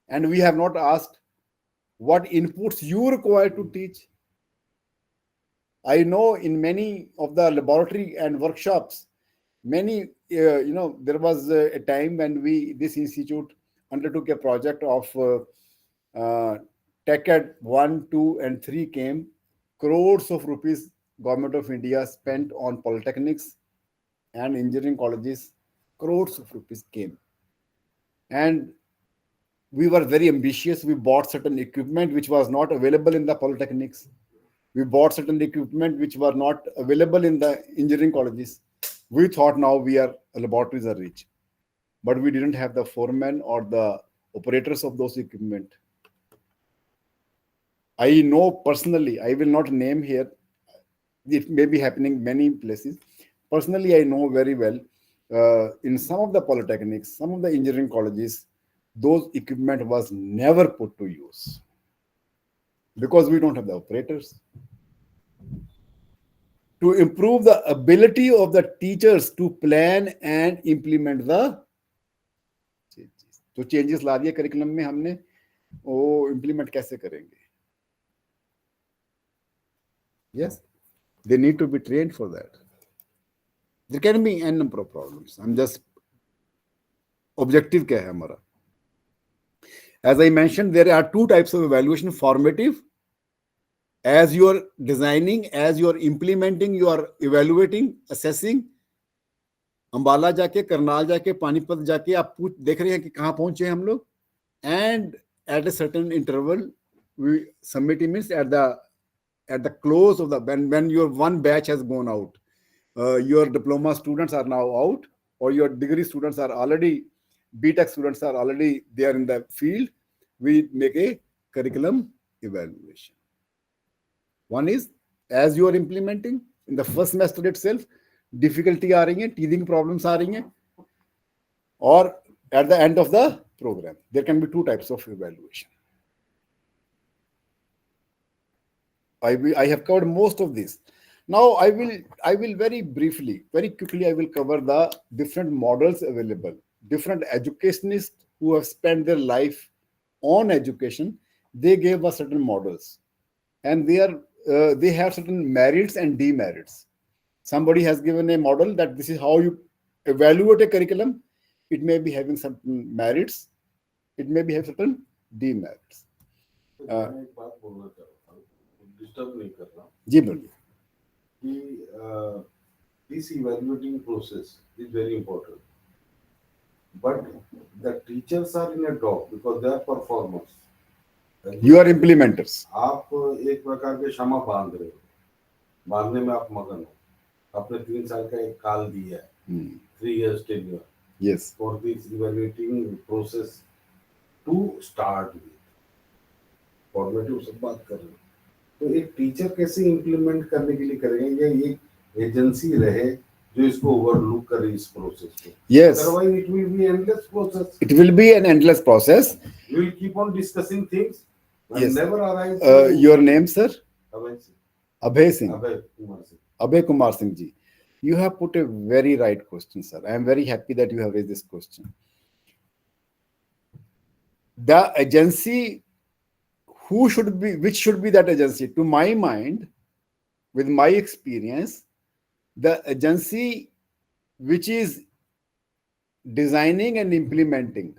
and we have not asked what inputs you require to teach. I know in many of the laboratory and workshops, many there was a time when this institute undertook a project of TechEd 1, 2 and 3 came. Crores of rupees government of India spent on polytechnics and engineering colleges. Crores of rupees came. And we were very ambitious. We bought certain equipment which was not available in the polytechnics. We bought certain equipment which were not available in the engineering colleges. We thought now laboratories are rich. But we didn't have the foremen or the operators of those equipment. I know personally, I will not name here, it may be happening many places. Personally, I know very well, in some of the polytechnics, some of the engineering colleges, those equipment was never put to use because we don't have the operators. To improve the ability of the teachers to plan and implement the तो changes ला दिए curriculum में हमने, वो implement कैसे करेंगे? Yes, they need to be trained for that. There can be n number of problems. I'm just objective क्या है हमारा? As I mentioned, there are two types of evaluation: formative, as you are designing, as you are implementing, you are evaluating, assessing. Ambala जाके, करनाल जाके, पानीपत जाके आप देख रहे हैं कि कहाँ पहुंचे हम लोग, and at a certain interval we submit means at the close of the when your one batch has gone out, your diploma students are now out, or your degree students are already, BTech students are already there in the field, we make a curriculum evaluation. One is as you are implementing in the first semester itself, difficulty आ रही है, teething problems आ रही हैं, or at the end of the program. There can be two types of evaluation. I have covered most of this. Now I will very briefly, very quickly, I will cover the different models available. Different educationists who have spent their life on education, they gave us certain models, and they have certain merits and demerits. Somebody has given a model that this is how you evaluate a curriculum. It may be having certain merits, it may be having certain demerits. मैं एक बात बोलना चाह रहा हूँ, disturb नहीं कर रहा जी बोलिए. कि this evaluating process is very important, but the teachers are in a dock because they are performers. You are implementers. आप एक प्रकार के क्षमा बांध रहे हो, बांधने में आप मगन हो. आपने 3 साल का एक काल दिया है, 3 years tenure. Yes. For this evaluating process to start with. Formative सब बात कर रहे हैं, तो एक टीचर कैसे इम्प्लीमेंट करने के लिए करेंगे, या एक एजेंसी रहे जो इसको ओवरलुक करे इस प्रोसेस को? Yes. Otherwise it will be endless process. It will be an endless process. We will keep on discussing things and Yes. never arrive to Your name, sir? Abhay Singh. Abhay Singh. Abhay Kumar Singh. Abhay Kumar Singh ji. You have put a very right question, sir. I am very happy that you have raised this question. The agency, which should be that agency? To my mind, with my experience, the agency which is designing and implementing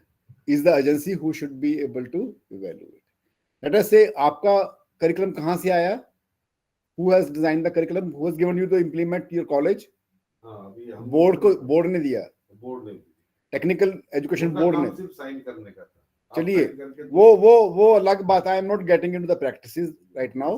is the agency who should be able to evaluate. Let us say, आपका curriculum कहाँ से आया? Who has designed the curriculum? Who has given you to implement your college? Board ने दिया, technical education board ने. सिर्फ sign करने का था. चलिए, वो अलग बात है. I am not getting into the practices right now.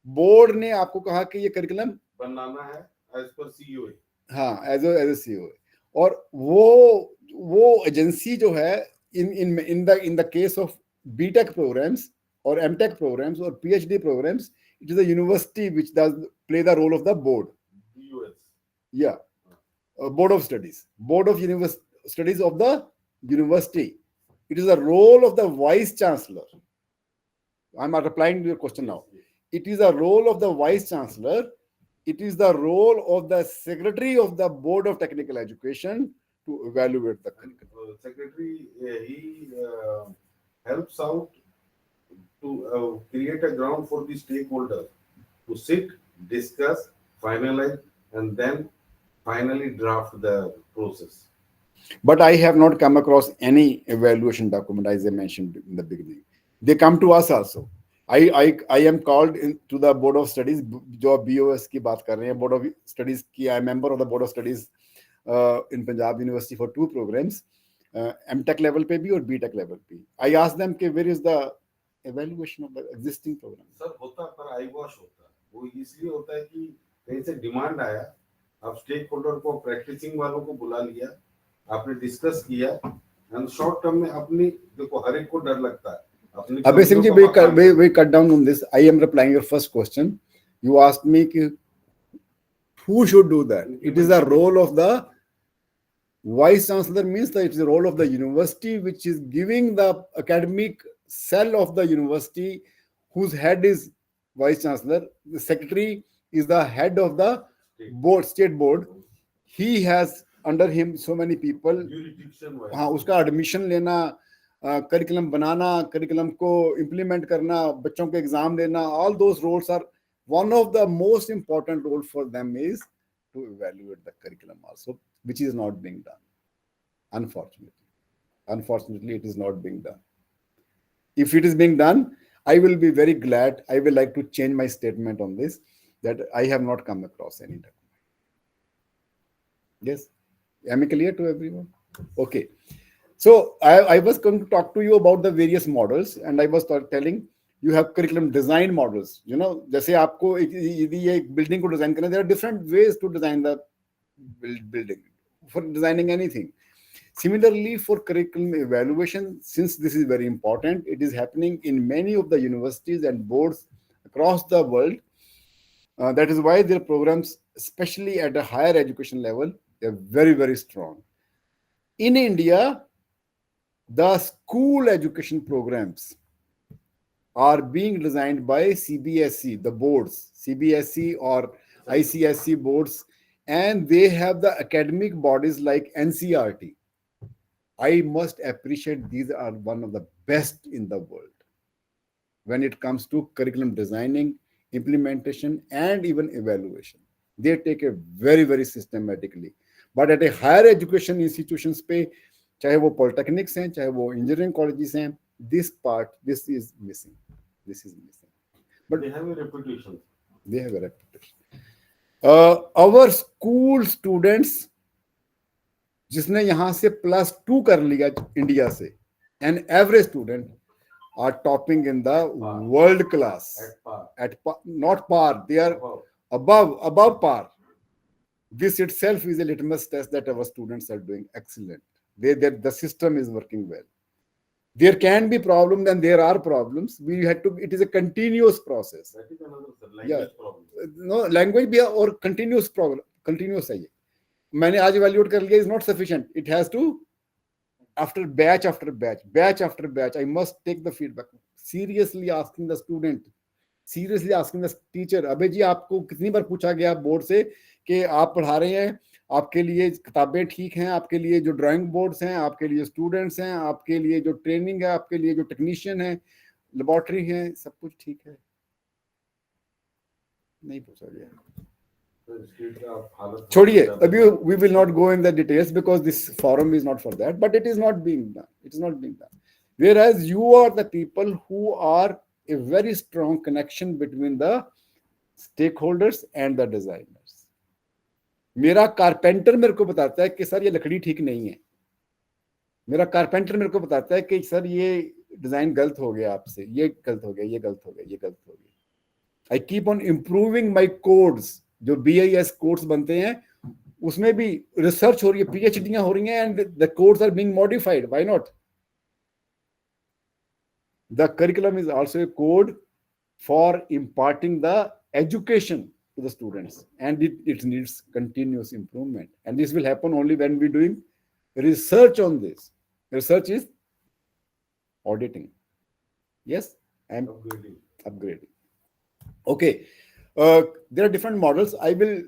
Board ने आपको कहा कि ये करिकुलम बनाना है एज पर सीईओ. हाँ, एज ए सीईओ. और वो एजेंसी जो है in the case of BTech programs और एमटेक प्रोग्राम्स और PhD programs, it is a university which does play the role of the board. BOS. Yeah, board of studies, board of studies of the university. It is the role of the vice chancellor. I'm replying to your question now. It is a role of the vice chancellor. It is the role of the secretary of the board of technical education to evaluate the curriculum. Secretary, he helps out to create a ground for the stakeholders to sit, discuss, finalize, and then finally draft the process. But I have not come across any evaluation document, as I mentioned in the beginning. They come to us also. I am called to the board of studies. जो BOS की बात कर रहे हैं, board of studies की, I am member of the board of studies in Punjab University for 2 programs, MTech level पे भी और BTech level पे. I asked them कि where is the evaluation of the existing program. Sir होता पर आई wash होता है. वो इसलिए होता है कि कहीं से डिमांड आया, आप स्टेक होल्डर को, प्रैक्टिसिंग वालों को बुला लिया, आपने डिस्कस किया, एंड शॉर्ट टर्म में अपनी, देखो हर एक को डर लगता है. Abhay Singh ji, we cut down on this. I am replying your first question. You asked me who should do that. It is the role of the vice chancellor, means that it is the role of the university which is giving the academic cell of the university, whose head is vice chancellor. The secretary is the head of the board, state board. He has under him so many people. Jurisdiction wise. हाँ, उसका admission लेना, curriculum बनाना, curriculum को implement करना, बच्चों के exam लेना, all those roles are one of the most important role for them is to evaluate the curriculum also, which is not being done. Unfortunately, it is not being done. If it is being done, I will be very glad. I will like to change my statement on this, that I have not come across any document. Yes, am I clear to everyone? Okay. So I was going to talk to you about the various models, and I was telling you have curriculum design models. You know, जैसे आपको यदि ये building को design करना, there are different ways to design the building for designing anything. Similarly, for curriculum evaluation, since this is very important, it is happening in many of the universities and boards across the world. That is why their programs, especially at a higher education level, they're very, very strong. In India, the school education programs are being designed by CBSE, the boards, CBSE or ICSE boards, and they have the academic bodies like NCRT. I must appreciate these are one of the best in the world when it comes to curriculum designing, implementation, and even evaluation. They take it very, very systematically. But at a higher education institutions पे, चाहे वो polytechnics हैं, चाहे वो engineering colleges हैं, this is missing. But they have a reputation. Our school students, जिसने यहाँ से +2 कर लिया इंडिया से, an average student are topping in the world class. At par, not par, they are above par. This itself is a litmus test that our students are doing excellent. The system is working well. There can be problems, and there are problems. It is a continuous process. That is another language problem. No, language भी और continuous problem, continuous है ये. मैंने आज evaluate कर लिया is not sufficient. It has to, after batch, I must take the feedback. Seriously asking the student, seriously asking the teacher, अबे जी आपको कितनी बार पूछा गया बोर्ड से कि आप पढ़ा रहे हैं, आपके लिए किताबें ठीक हैं, आपके लिए जो ड्राइंग बोर्ड्स हैं, आपके लिए स्टूडेंट्स हैं, आपके लिए जो ट्रेनिंग है, आपके लिए जो टेक्नीशियन है, लेबोरेटरी है, सब कुछ ठीक है? नहीं पूछा गया. छोड़िए, अभी we will not go in the details because this forum is not for that, but it is not being done. It is not being done. Whereas you are the people who are a very strong connection between the stakeholders and the designers. मेरा carpenter मेरे को बताता है कि sir ये लकड़ी ठीक नहीं है. मेरा कारपेंटर मेरे को बताता है कि सर ये डिजाइन गलत हो गया आपसे, ये गलत हो गया, ये गलत हो गया, ये गलत हो गया. I keep on improving my codes. जो BIS कोड्स बनते हैं उसमें भी रिसर्च हो रही है, PhDयां हो रही हैं, and the codes are being modified. Why not? The curriculum is also a code for imparting the education to the students, and it needs continuous improvement. And this will happen only when we're doing research on this. Research is auditing. Yes, I'm upgrading. Okay. There are different models. I will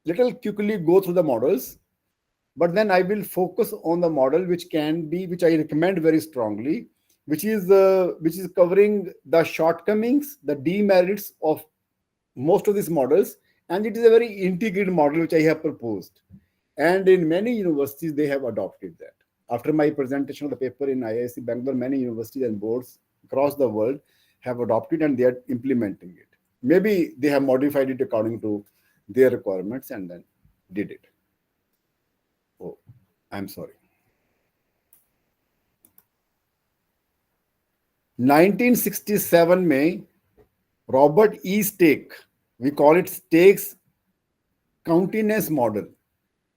little quickly go through the models, but then I will focus on the model which I recommend very strongly, which is covering the shortcomings, the demerits of most of these models, and it is a very integrated model which I have proposed. And in many universities, they have adopted that. After my presentation of the paper in IISc Bangalore, many universities and boards across the world have adopted and they are implementing it. Maybe they have modified it according to their requirements and then did it. Oh, I'm sorry. 1967 में Robert E. Stake, we call it Stake's countiness model.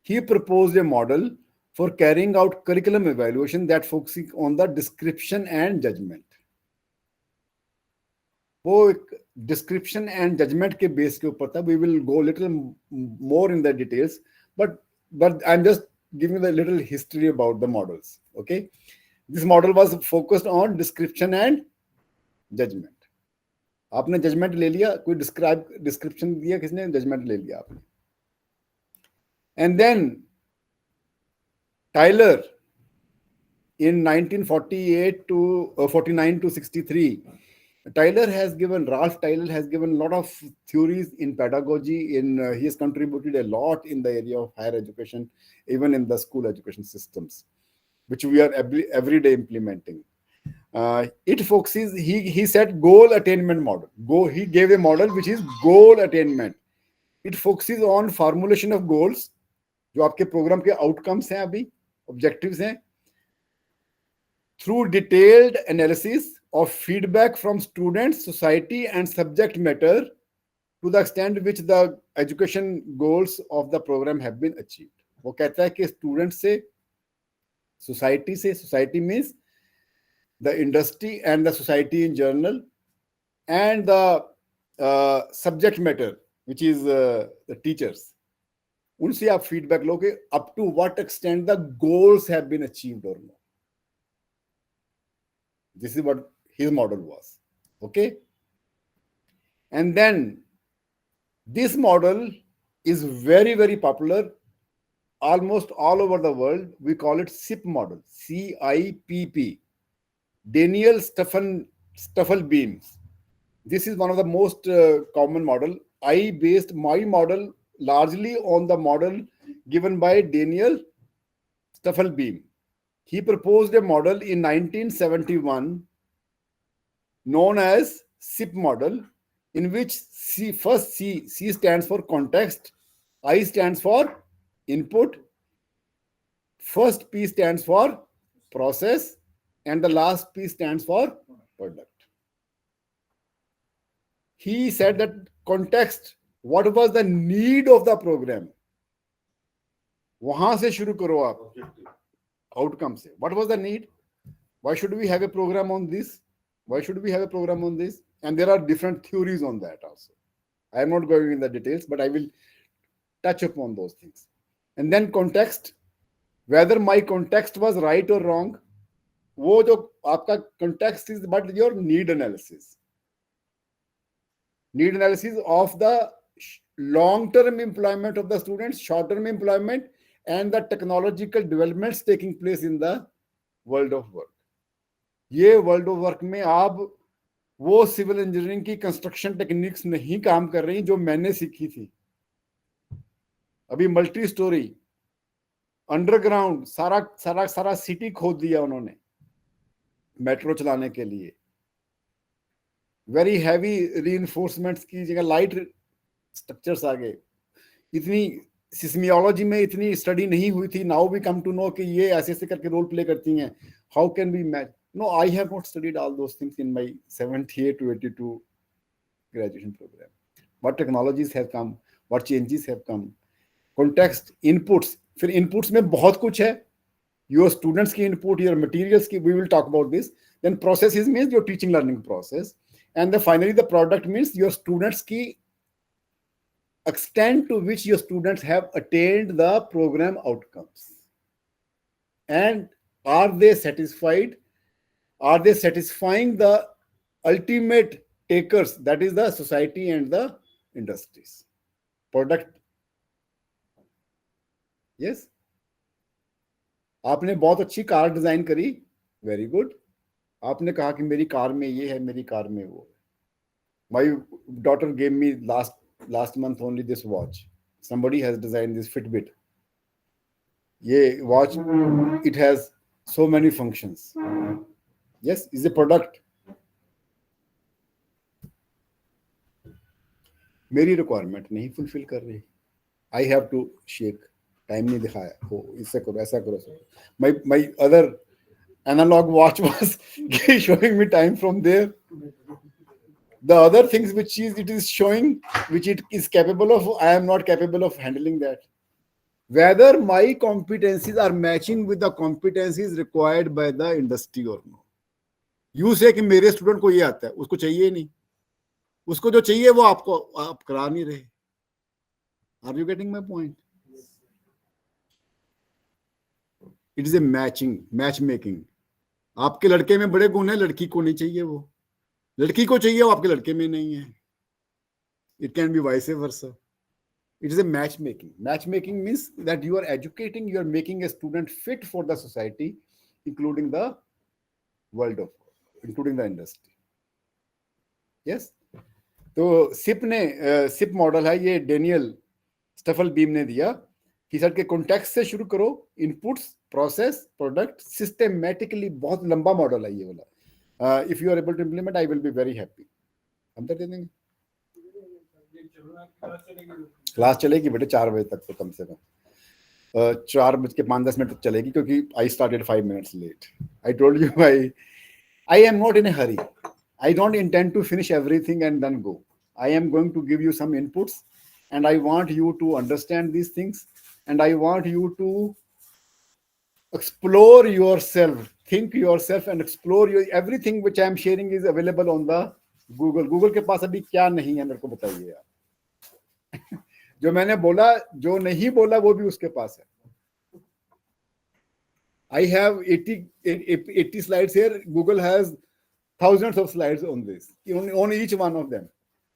He proposed a model for carrying out curriculum evaluation that focuses on the description and judgment. वो description and judgment के base के ऊपर था. We will go little more in the details, but I'm just giving the little history about the models. Okay, this model was focused on description and judgment. आपने judgment ले लिया, कोई description दिया किसने, judgment ले लिया आपने. And then Tyler in 1948 to 49 to 63, Ralph Tyler has given a lot of theories in pedagogy. He has contributed a lot in the area of higher education, even in the school education systems, which we are every day implementing. It focuses, he said goal attainment model. He gave a model which is goal attainment. It focuses on formulation of goals, जो आपके programme के outcomes हैं, अभी objectives हैं, through detailed analysis of feedback from students, society, and subject matter to the extent which the education goals of the program have been achieved. वो कहता है कि स्टूडेंट से, society means the industry and the society in general, and the subject matter, which is the teachers. उनसे आप feedback लोगे up to what extent the goals have been achieved or not. This is what his model was. Okay. And then this model is very, very popular almost all over the world. We call it SIP model, CIPP, Daniel Stuffel beams. This is one of the most common model. I based my model largely on the model given by Daniel Stuffel beam. He proposed a model in 1971 known as SIP model, in which C stands for context, I stands for input, first P stands for process, and the last P stands for product. He said that context, what was the need of the program? वहां से शुरू करो आप outcome से. What was the need? Why should we have a program on this? Why should we have a program on this? And there are different theories on that also. I am not going in the details, but I will touch upon those things. And then context, whether my context was right or wrong, वो जो आपका context is but your need analysis. Need analysis of the long-term employment of the students, short-term employment, and the technological developments taking place in the world of work. ये world of work में आप वो civil engineering की construction techniques नहीं काम कर रही जो मैंने सीखी थी. अभी मल्टी स्टोरी अंडरग्राउंड सारा सिटी खोद दिया उन्होंने मेट्रो चलाने के लिए. वेरी हैवी रीइंफोर्समेंट्स की जगह लाइट स्ट्रक्चर्स आ गए. इतनी सिस्मियोलॉजी में इतनी स्टडी नहीं हुई थी. Now we come to know कि ये ऐसे ऐसे करके रोल प्ले करती हैं. How can we match? No, I have not studied all those things in my 78 to 82 graduation program. What technologies have come? What changes have come? Context, inputs. फिर inputs में बहुत कुछ है. Your students की input, your materials की, we will talk about this. Then processes means your teaching learning process. And then finally the product means your students की extent to which your students have attained the program outcomes. And are they satisfied? Are they satisfying the ultimate takers, that is the society and the industries? Product. Yes. आपने बहुत अच्छी car design करी, very good. आपने कहा कि मेरी car में ये है, मेरी कार में वो है. My daughter gave me last month only this watch. Somebody has designed this Fitbit. ये watch, it has so many functions. Yes, is a product. मेरी रिक्वायरमेंट नहीं फुलफिल कर रही. I have to shake. Time नहीं दिखाया, हो इससे करो, ऐसा करो. My other analog watch was showing me time from there. The other things which it is showing, which it is capable of, I am not capable of handling that. Whether my competencies are matching with the competencies required by the industry or not. You से कि मेरे student को ये आता है, उसको चाहिए नहीं. उसको जो चाहिए वो आप करा नहीं रहे. Are you getting my point? It is a match making. आपके लड़के में बड़े गुण है, लड़की को नहीं चाहिए वो. लड़की को चाहिए वो आपके लड़के में नहीं है. It can be vice versa. It is a matchmaking. Matchmaking means that you are educating, you are making a student fit for the society, including the world of, including the industry. Yes. तो SIP model है ये, Daniel स्टफल beam ने दिया कि sir के context से शुरू करो, इनपुट्स, प्रोसेस, प्रोडक्ट, सिस्टमेटिकली। बहुत लंबा मॉडल है ये वाला। If you are able to implement, I will be very happy. हम तो दे देंगे, क्लास चलेगी बेटे 4 बजे तक, तो कम से कम 4:05 तक चलेगी, क्योंकि I started 5 minutes late. I told you I am not in a hurry. I don't intend to finish everything and then go. I am going to give you some inputs, and I want you to understand these things, and I want you to explore yourself, think yourself, and explore your everything which I am sharing is available on the Google. Google के पास अभी क्या नहीं है, मेरे को बताइए यार। जो मैंने बोला, जो नहीं बोला, वो भी उसके पास है। I have 80 slides here. Google has thousands of slides on this, on each one of them.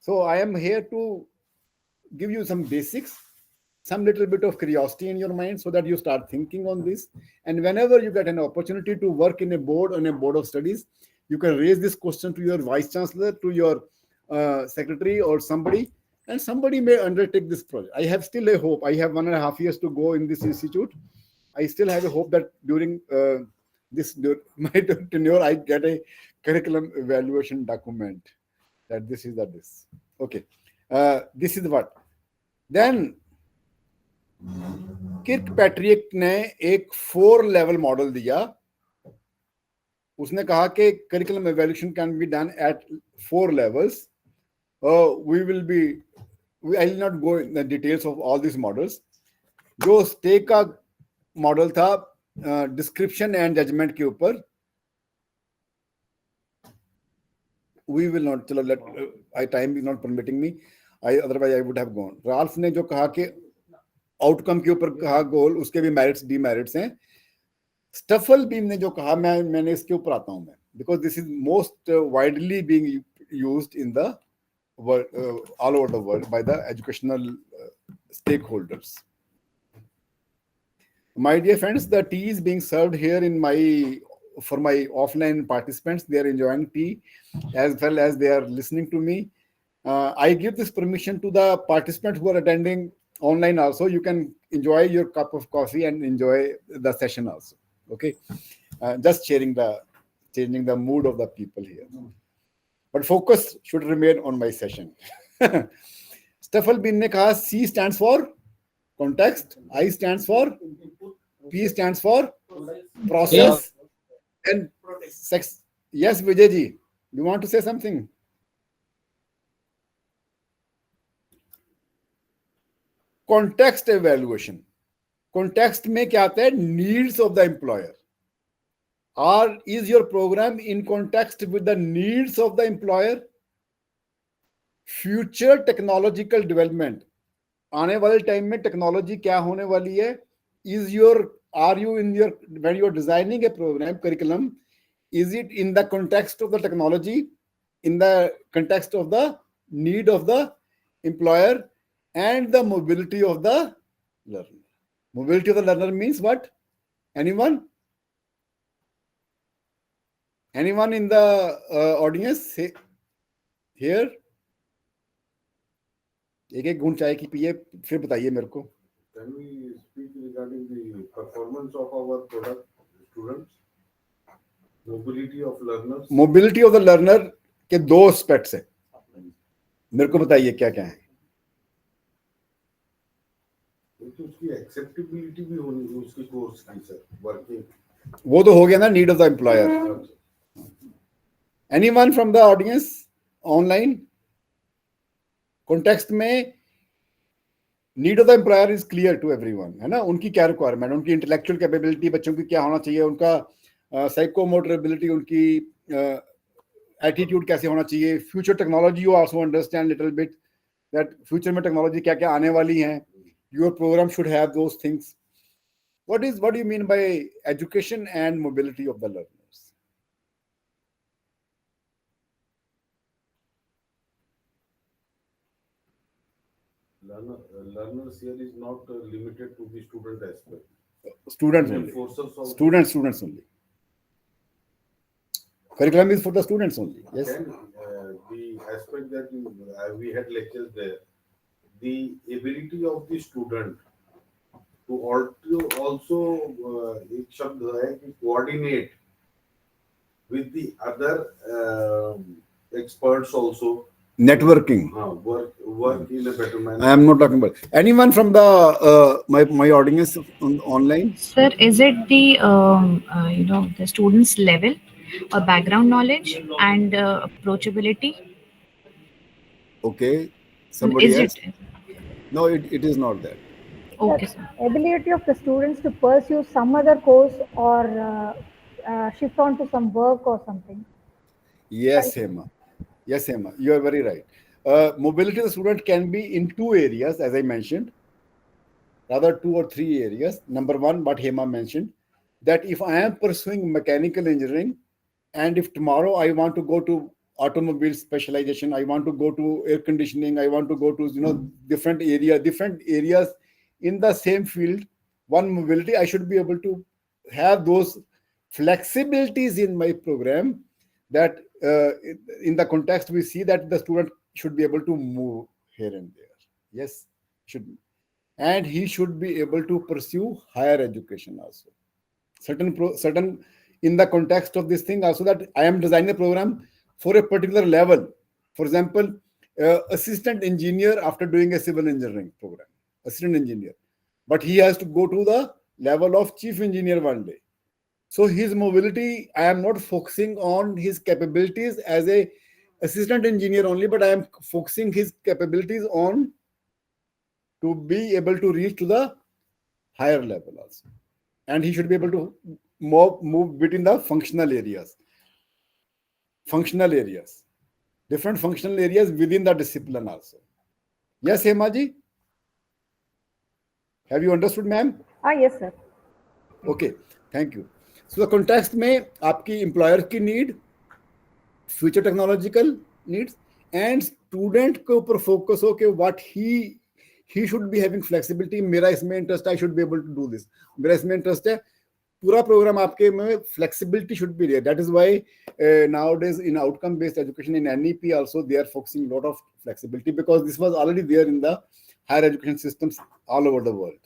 So I am here to give you some basics, some little bit of curiosity in your mind, so that you start thinking on this. And whenever you get an opportunity to work in a board, on a board of studies, you can raise this question to your vice chancellor, to your secretary or somebody, and somebody may undertake this project. I have still a hope. I have 1.5 years to go in this institute. I still have a hope that during my tenure, I get a curriculum evaluation document that this is this. Okay, this is what. Then Kirkpatrick ने एक 4-level model दिया। उसने कहा कि curriculum evaluation can be done at 4 levels. I will not go in the details of all these models. जो stake का model था description and judgement के ऊपर, we will not, चलो let time is not permitting me, otherwise I would have gone. Ralph ने जो कहा कि आउटकम के ऊपर कहा गोल, उसके भी मेरिट्स डीमेरिट्स हैं। स्टफल बीम ने जो कहा, मैंने इसके ऊपर आता हूं मैं, because this is most widely being used in the world, all over the world by the educational stake holders. My dear friends, the tea is being served here for my offline participants. They are enjoying tea as well as they are listening to me. I give this permission to the participants who are attending online also. You can enjoy your cup of coffee and enjoy the session also. Okay, just changing the mood of the people here. But focus should remain on my session. Steffel Bin ने कहा C stands for context, I stands for, P stands for process, and sex. Yes, Vijay ji, you want to say something? Context evaluation. Context में क्या आता है? Needs of the employer. Is your program in context with the needs of the employer? Future technological development. आने वाले time में technology क्या होने वाली है? Are you in your, when you are designing a program curriculum, is it in the context of the technology, in the context of the need of the employer, and the mobility of the learner? Mobility of the learner means what? Anyone in the audience here? एक घूंट चाय की पिए, फिर बताइए मेरे को. Can we speak regarding the performance of our product students? Mobility of learners. Mobility of the learner के 2 aspects है. मेरे को बताइए क्या क्या है. तो उसकी एक्सेप्टेबिलिटी भी होनी चाहिए उसके कोर्स की सर, वर्किंग. वो तो हो गया ना, need of the employer. Anyone from the audience online? Context में need of the employer is clear to everyone, है ना. उनकी क्या रिक्वायरमेंट, उनकी इंटेलेक्चुअल कैपेबिलिटी, बच्चों की क्या होना चाहिए, उनका साइकोमोटर एबिलिटी, उनकी एटीट्यूड कैसे होना चाहिए. Future technology you also understand little bit that future में टेक्नोलॉजी क्या क्या आने वाली हैं. Your programme should have those things. what do you mean by education and mobility of the learners? Learners here is not limited to the student aspect. Students only. Enforcers also Students only. Curriculum is for the students only. Yes. can the aspect that we had lectures there, the ability of the student to also एक शब्द है कि coordinate with the other experts also. Networking. Work in a better manner. I am not talking about anyone from the my audience online. Sir, is it the the student's level or background knowledge and approachability? Okay, somebody Is else. it? No, it is not that. Okay, That sir. ability of the students to pursue some other course or shift on to some work or something. Yes, Hema. Yes, Hema. You are very right. Mobility of the student can be in two areas, as I mentioned, rather two or three areas. Number one, what Hema mentioned, that if I am pursuing mechanical engineering, and if tomorrow I want to go to automobile specialization, I want to go to air conditioning, I want to go to different areas in the same field, one mobility, I should be able to have those flexibilities in my program, that in the context we see that the student should be able to move here and there. Yes, should, and he should be able to pursue higher education also. Certain in the context of this thing also, that I am designing a program for a particular level. For example, assistant engineer after doing a civil engineering program, assistant engineer, but he has to go to the level of chief engineer one day. So his mobility, I am not focusing on his capabilities as a assistant engineer only, but I am focusing his capabilities on to be able to reach to the higher level also. And he should be able to move between the functional areas, different functional areas within the discipline also. Yes, Hema ji? Have you understood, ma'am? Yes, sir. Okay, thank you. So the context में आपकी employer की need, future technological needs, and student के ऊपर focus हो कि what he should be having flexibility. मेरा इसमें interest, I should be able to do this. मेरा इसमें interest है. पूरा program आपके में flexibility should be there. That is why nowadays in outcome based education in NEP also they are focusing a lot of flexibility, because this was already there in the higher education systems all over the world.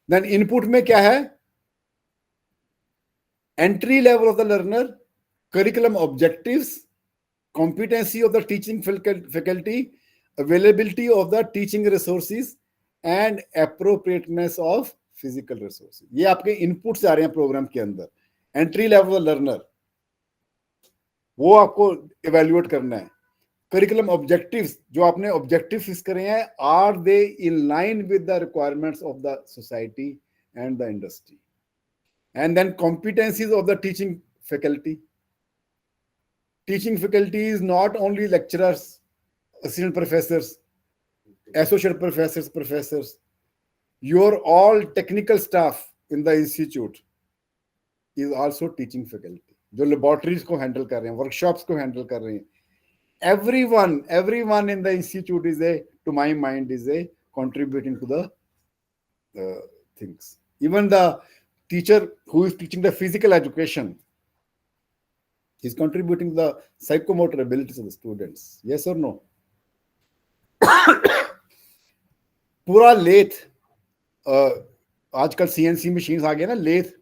Then input में क्या है? Entry level of the learner, curriculum objectives, competency of the teaching faculty, availability of the teaching resources, and appropriateness of physical resources. ये आपके inputs आ रहे हैं programme के अंदर. Entry level learner, वो आपको इवेल्युएट करना है. करिकुलम ऑब्जेक्टिव्स, जो आपने ऑब्जेक्टिव फिक्स करे हैं, are they in line with the requirements of the society and the industry. And then competencies of the teaching faculty. Teaching faculty is not only lecturers, assistant professors, associate professors. Your all technical staff in the institute is also teaching faculty, जो laboratories को handle कर रहे हैं, workshops को handle कर रहे हैं. Everyone in the institute is to my mind, is contributing to the things. Even the teacher who is teaching the physical education is contributing to the psychomotor abilities of the students. Yes or no? पूरा lathe, आजकल CNC machines आ गए ना, lathe.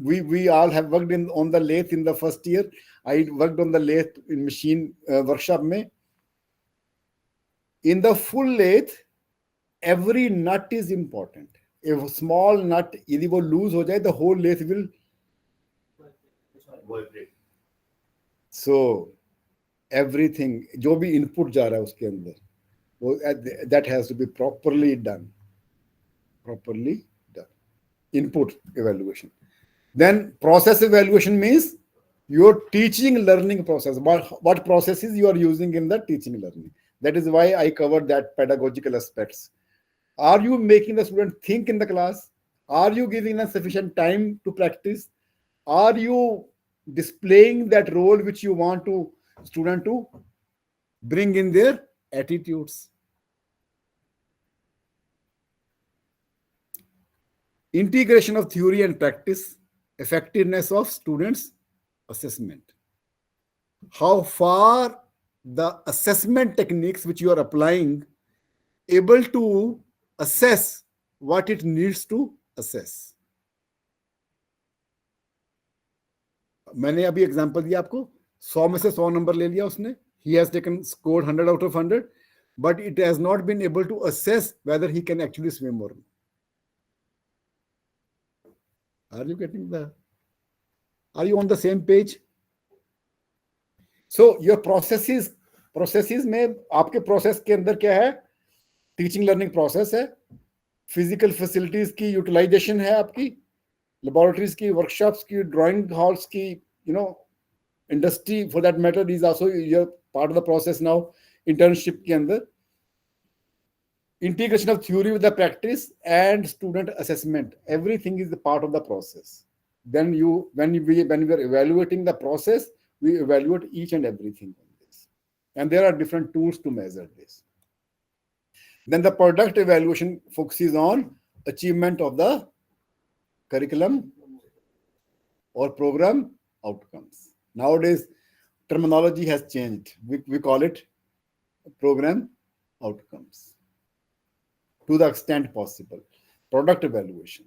We all have worked on the lathe in the first year. I worked on the lathe in machine workshop में. In the full lathe, every nut is important. If a small nut, यदि वो lose हो जाए, the whole lathe will vibrate. So everything, जो भी input जा रहा है उसके अंदर, वो that has to be properly done. Input evaluation. Then process evaluation means your teaching learning process. What processes you are using in the teaching learning. That is why I covered that pedagogical aspects. Are you making the student think in the class? Are you giving them sufficient time to practice? Are you displaying that role which you want to student to bring in their attitudes? integration of theory and practice, effectiveness of students' assessment. How far the assessment techniques which you are applying able to assess what it needs to assess. मैंने अभी example दिया आपको, 100 में से 100 number ले लिया उसने, he has taken scored 100 out of 100, but it has not been able to assess whether he can actually swim or not. Are you on the same page? So your processes में आपके process के अंदर क्या है? Teaching learning process है, physical facilities की utilisation है आपकी, लेबोरेटरीज की, वर्कशॉप्स की, ड्राइंग हॉल्स की, industry for that matter is also your part of the process now, internship के अंदर, integration of theory with the practice and student assessment, everything is the part of the process. Then when we are evaluating the process, we evaluate each and everything on this, and there are different tools to measure this. Then the product evaluation focuses on achievement of the curriculum or program outcomes. Nowadays terminology has changed, we call it program outcomes to the extent possible, product evaluation.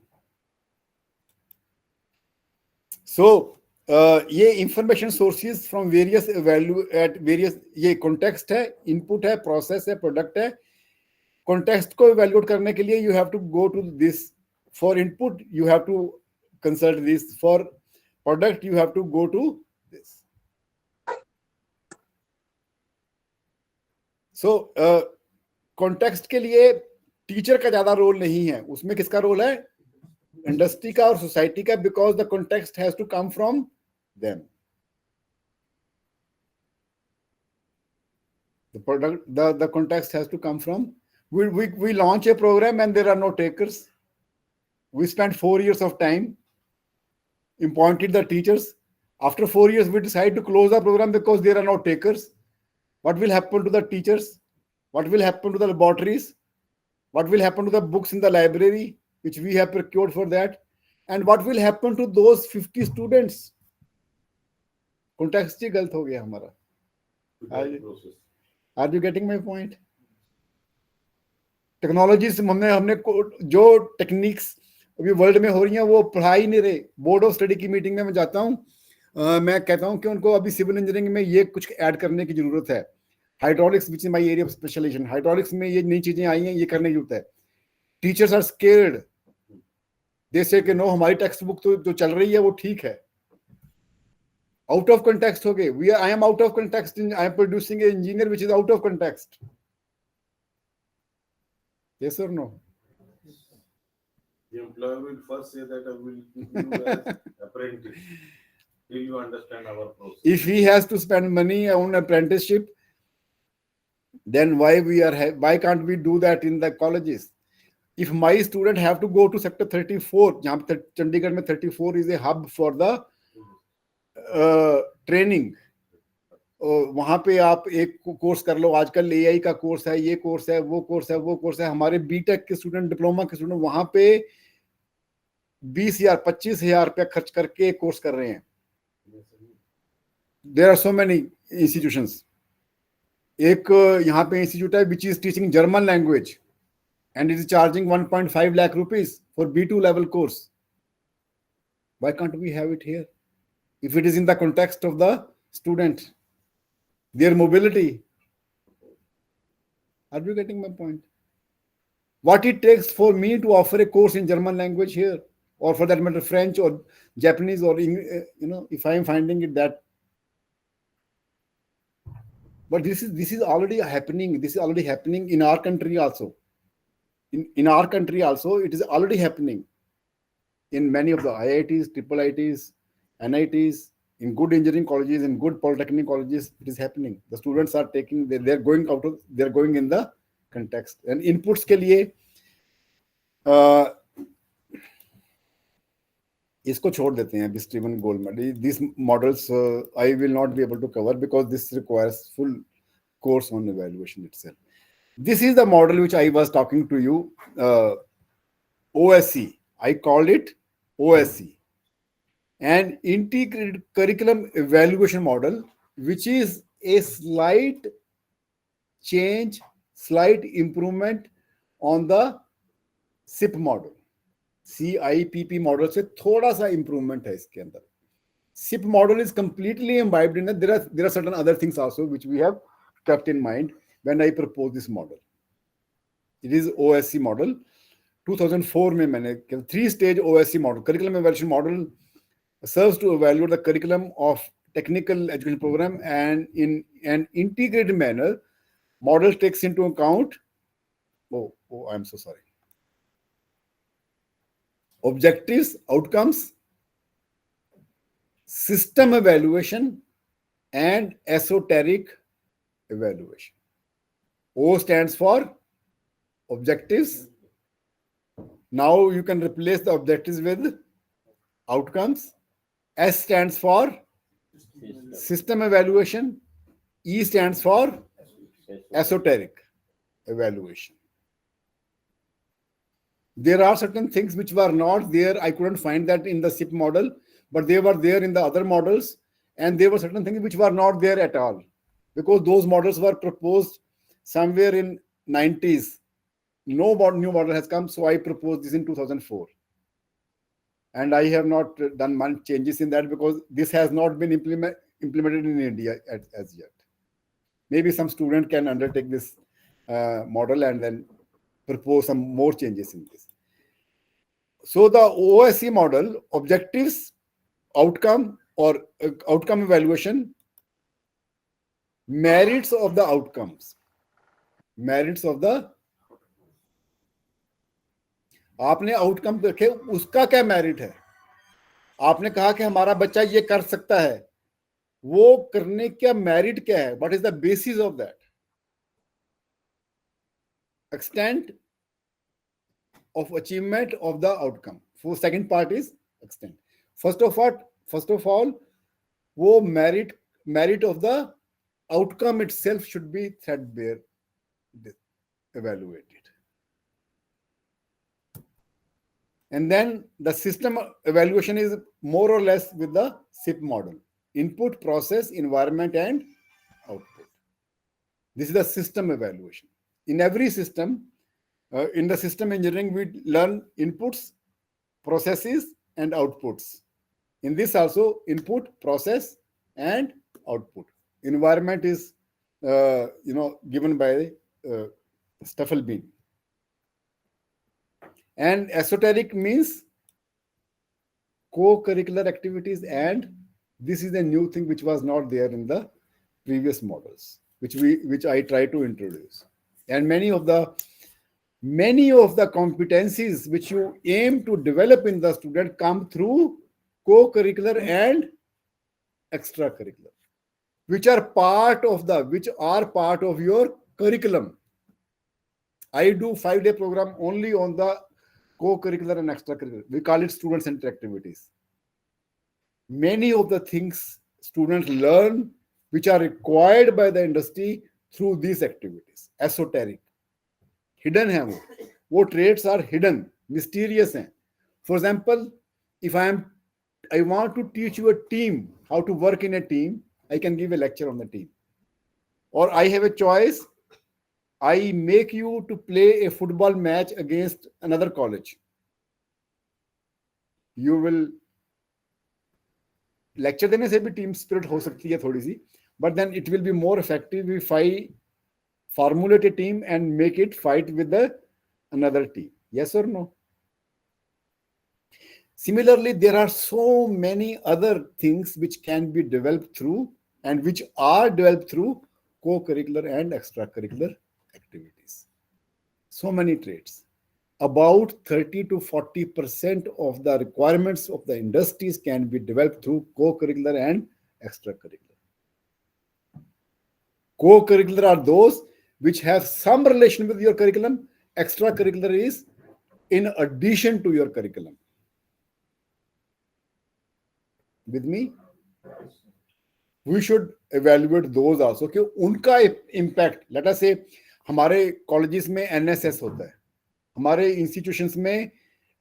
So ये information sources from various ये context है, input है, process है, product है. Context को evaluate करने के लिए you have to go to this. For input you have to consult this. For product you have to go to this. So context के लिए टीचर का ज्यादा रोल नहीं है, उसमें किसका रोल है? इंडस्ट्री का और सोसाइटी का, because the context has to come from them. The context has to come from. We launch a program and there are no takers. We spent 4 years of time, appointed the teachers. After 4 years we decide to close the program because there are no takers. What will happen to the teachers? What will happen to the laboratories? What will happen to the books in the library which we have procured for that? And what will happen to those 50 students? Context ही गलत हो गया हमारा. Are you getting my point? Technology से हमने जो techniques अभी world में हो रही हैं वो पढ़ा ही नहीं रहे. बोर्ड ऑफ स्टडी की मीटिंग में मैं जाता हूँ, मैं कहता हूँ कि उनको अभी सिविल इंजीनियरिंग में ये कुछ ऐड करने की जरूरत है. Hydraulics which is my area of specialization, hydraulics में ये नई चीजें आई हैं, ये करने की जरूरत है. टीचर्स आर स्केर्ड, दे से कि नो हमारी टेक्स्ट बुक तो जो चल रही है वो ठीक है. आउट ऑफ कंटेक्स्ट हो गए. I am out of context, I am producing A engineer which is out of context. Yes or no? The employer will first say that I will keep you as apprentice till you understand our process. If he has to spend money on apprenticeship, then why can't we do that in the colleges? If my student have to go to sector 34, जहाँ पे चंडीगढ़ में 34 is a hub for the training. वहां पे आप एक course कर लो. आजकल AI का कोर्स है, ये कोर्स है, वो कोर्स है, वो कोर्स है. हमारे बीटेक के स्टूडेंट, डिप्लोमा के स्टूडेंट वहां पे 20,000 25,000 रुपया खर्च करके कोर्स कर रहे हैं. There are so many institutions. एक यहाँ पे इंस्टीट्यूट है which is teaching German language and it is charging 1.5 lakh rupees for B2 level course. Why can't we have it here if it is in the context of the student, their mobility? Are you getting my point? What it takes for me to offer a course in German language here, or for that matter French or Japanese, or if I am finding it that. But this is already happening. This is already happening in our country also. In our country also, it is already happening in many of the IITs, triple IITs, NITs, in good engineering colleges, in good polytechnic colleges. It is happening. The students are taking, they're going in the context. And inputs के लिए इसको छोड़ देते हैं. Steven Goldman. These models I will not be able to cover because this requires full course on evaluation itself. This is the model which I was talking to you, OSC, I called it OSC, an integrated curriculum evaluation model, which is a slight change, slight improvement on the SIP model. CIPP model से थोड़ा सा improvement है इसके अंदर. SIP model is completely imbibed in it. There are certain other things also which we have kept in mind when I proposed this model. It is OSC model. 2004 में मैंने 3-stage OSC model, curriculum evaluation model, serves to evaluate the curriculum of technical education program, and in an integrated manner. Model takes into account, I'm so sorry, objectives, outcomes, system evaluation, and esoteric evaluation. O stands for objectives. Now you can replace the objectives with outcomes. S stands for system evaluation. E stands for esoteric evaluation. There are certain things which were not there. I couldn't find that in the SIP model, but they were there in the other models. And there were certain things which were not there at all, because those models were proposed somewhere in 90s. No new model has come, so I proposed this in 2004. And I have not done much changes in that, because this has not been implemented in India as yet. Maybe some student can undertake this model and then propose some more changes in this. So the OSC model, objectives, outcome or outcome evaluation, merits of the outcomes, merits of the, आपने outcome देखे, उसका क्या merit है. आपने कहा कि हमारा बच्चा ये कर सकता है, वो करने का मेरिट क्या है, what is the basis of that. Extent of achievement of the outcome. For second part is extent. First of all, वो merit of the outcome itself should be threadbare, evaluated. And then the system evaluation is more or less with the SIP model: input, process, environment, and output. This is the system evaluation. In every system, in the system engineering, we learn inputs, processes, and outputs. In this also, input, process, and output. Environment is, given by Staffelbein. And esoteric means co-curricular activities, and this is a new thing which was not there in the previous models, which I try to introduce. And many of the competencies which you aim to develop in the student come through co-curricular and extracurricular, which are part of your curriculum. I do 5-day program only on the co-curricular and extracurricular. We call it student-centered activities. Many of the things students learn which are required by the industry through these activities. Esoteric, hidden है वो traits are hidden, mysterious हैं. For example, if I want to teach you a team, how to work in a team, I can give a lecture on the team. Or I have a choice, I make you to play a football match against another college. You will lecture देने से भी team spirit हो सकती है थोड़ी सी, but then it will be more effective if I formulate a team and make it fight with another team. Yes or no? Similarly, there are so many other things which can be developed through and which are developed through co-curricular and extracurricular activities. So many traits. About 30 to 40% of the requirements of the industries can be developed through co-curricular and extracurricular. Co-curricular are those which have some relation with your curriculum. Extracurricular is in addition to your curriculum. With me? We should evaluate those also कि उनका impact. Let us say हमारे colleges में NSS होता है, हमारे institutions में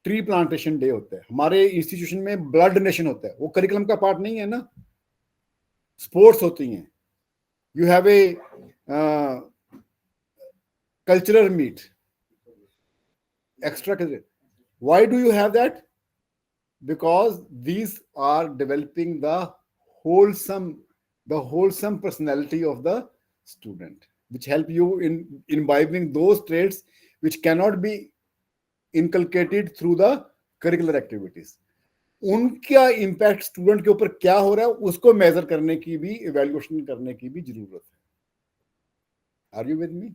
tree plantation day होता है, हमारे इंस्टीट्यूशन में ब्लड डोनेशन होता है, वो करिकुलम का पार्ट नहीं है ना, स्पोर्ट्स होती हैं, you have a cultural meet, extra cultural. Why do you have that? Because these are developing wholesome the wholesome personality of the student, which help you in imbibing those traits which cannot be inculcated through the curricular activities. उनका impact student के ऊपर क्या हो रहा है उसको major करने की भी, इवैल्यूएशन करने की भी जरूरत है। Are you with me?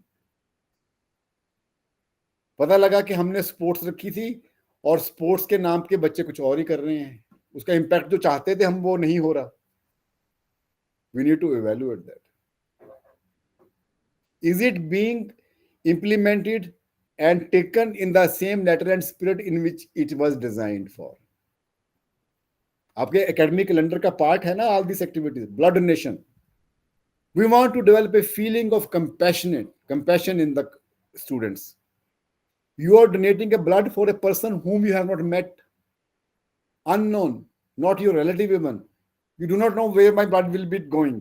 पता लगा कि हमने स्पोर्ट्स रखी थी और स्पोर्ट्स के नाम के बच्चे कुछ और ही कर रहे हैं, उसका इम्पैक्ट जो चाहते थे हम वो नहीं हो रहा। We need to evaluate that. Is it being implemented and taken in the same letter and spirit in which it was designed for? आपके एकेडमिक कैलेंडर का पार्ट है ना all this activities, blood donation. We want to develop a feeling of compassion in the students. You are donating a blood for a person whom you have not met, unknown, not your relative even. You do not know where my blood will be going.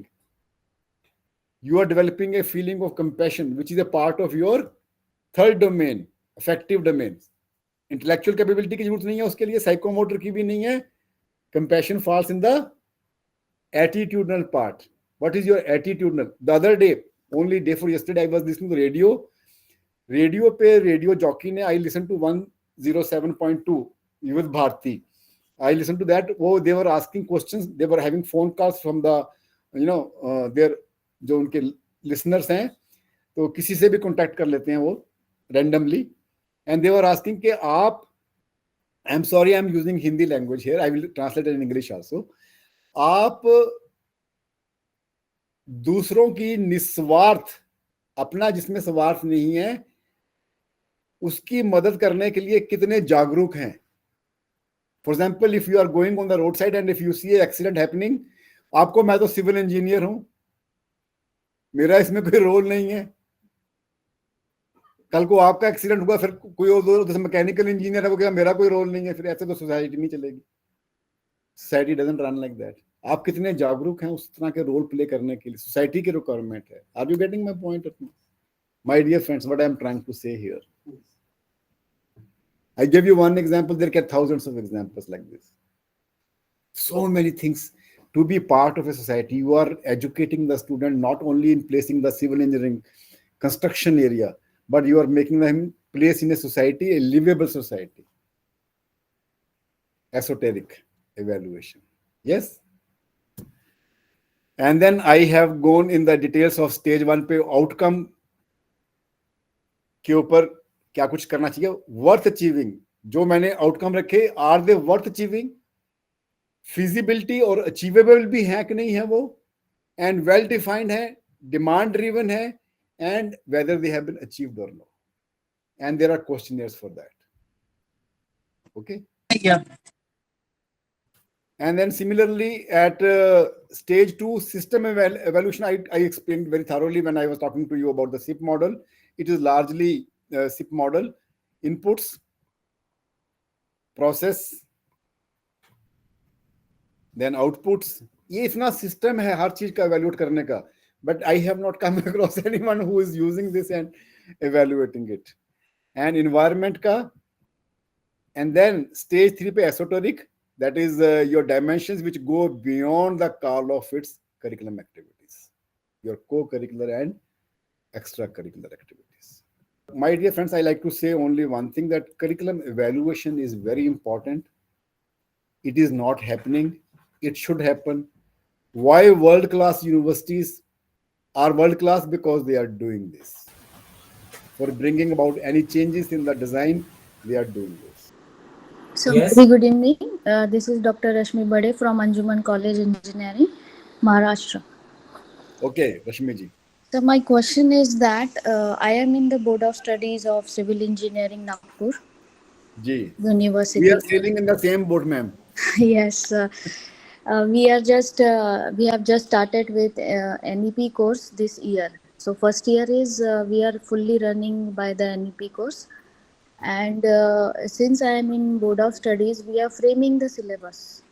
You are developing a feeling of compassion, which is a part of your third domain, affective domain. Intellectual capability की जरूरत नहीं है उसके लिए, psychomotor की भी नहीं है. Compassion falls in the attitudinal part. What is your attitudinal? The other day, only day for yesterday, I was listening to radio. Radio पे रेडियो जॉकी ने, I listen to 107.2 Vividh Bharati, I listen to that, वो they were asking questions, they were having phone calls from the there जो उनके listeners हैं, तो किसी से भी कांटेक्ट कर लेते हैं वो randomly, and they were asking कि आप, I am sorry I am using Hindi language here, I will translate in English also, आप दूसरों की निस्वार्थ, अपना जिसमें स्वार्थ नहीं है, उसकी मदद करने के लिए कितने जागरूक हैं। For example, if you are going on the road side and if you see accident happening, आपको, मैं तो सिविल इंजीनियर हूं, मेरा इसमें कोई रोल नहीं है, कल को आपका एक्सीडेंट हुआ, फिर कोई और मैकेनिकल इंजीनियर है, वो क्या मेरा कोई रोल नहीं है, फिर ऐसे तो सोसाइटी नहीं चलेगी। Society doesn't run like that. आप कितने जागरूक हैं उस तरह के रोल प्ले करने के लिए, सोसाइटी की रिक्वायरमेंट है। Are you getting my point? My dear friends, what I am trying to say here, I gave you one example, there are thousands of examples like this. So many things to be part of a society. You are educating the student not only in placing the civil engineering construction area, but you are making them place in a society, a livable society. Esoteric evaluation. Yes? And then I have gone in the details of stage 1 पे outcome के ऊपर क्या कुछ करना चाहिए। Worth achieving, जो मैंने outcome रखे, are they worth achieving, feasibility और अचीवेबल भी है कि नहीं है वो, एंड वेल डिफाइंड है, डिमांड ड्रिवन है, and whether they have been achieved और no, and there are questionnaires for that. Okay, and then similarly at stage 2 system evaluation, I explained very thoroughly when I was talking to you about the SIP model. It is largely SIP model: inputs, process, then outputs. ये इतना system है हर चीज का evaluate करने का, but I have not come across anyone who is using this and evaluating it. And environment का, and then stage 3 पे esoteric, that is your dimensions which go beyond the call of its curriculum activities, your co-curricular and extracurricular activities. My dear friends, I like to say only one thing, that curriculum evaluation is very important. It is not happening. It should happen. Why world-class universities are world-class? Because they are doing this. For bringing about any changes in the design, they are doing this. So, Yes. very good evening. This is Dr. Rashmi Bade from Anjuman College Engineering, Maharashtra. Okay, Rashmi ji. So, my question is that I am in the Board of Studies of Civil Engineering, Nagpur Ji. University. We are sailing in the same boat, ma'am. Yes, we have just started with NEP course this year. So, first year is we are fully running by the NEP course, And since I am in board of studies, we are framing the syllabus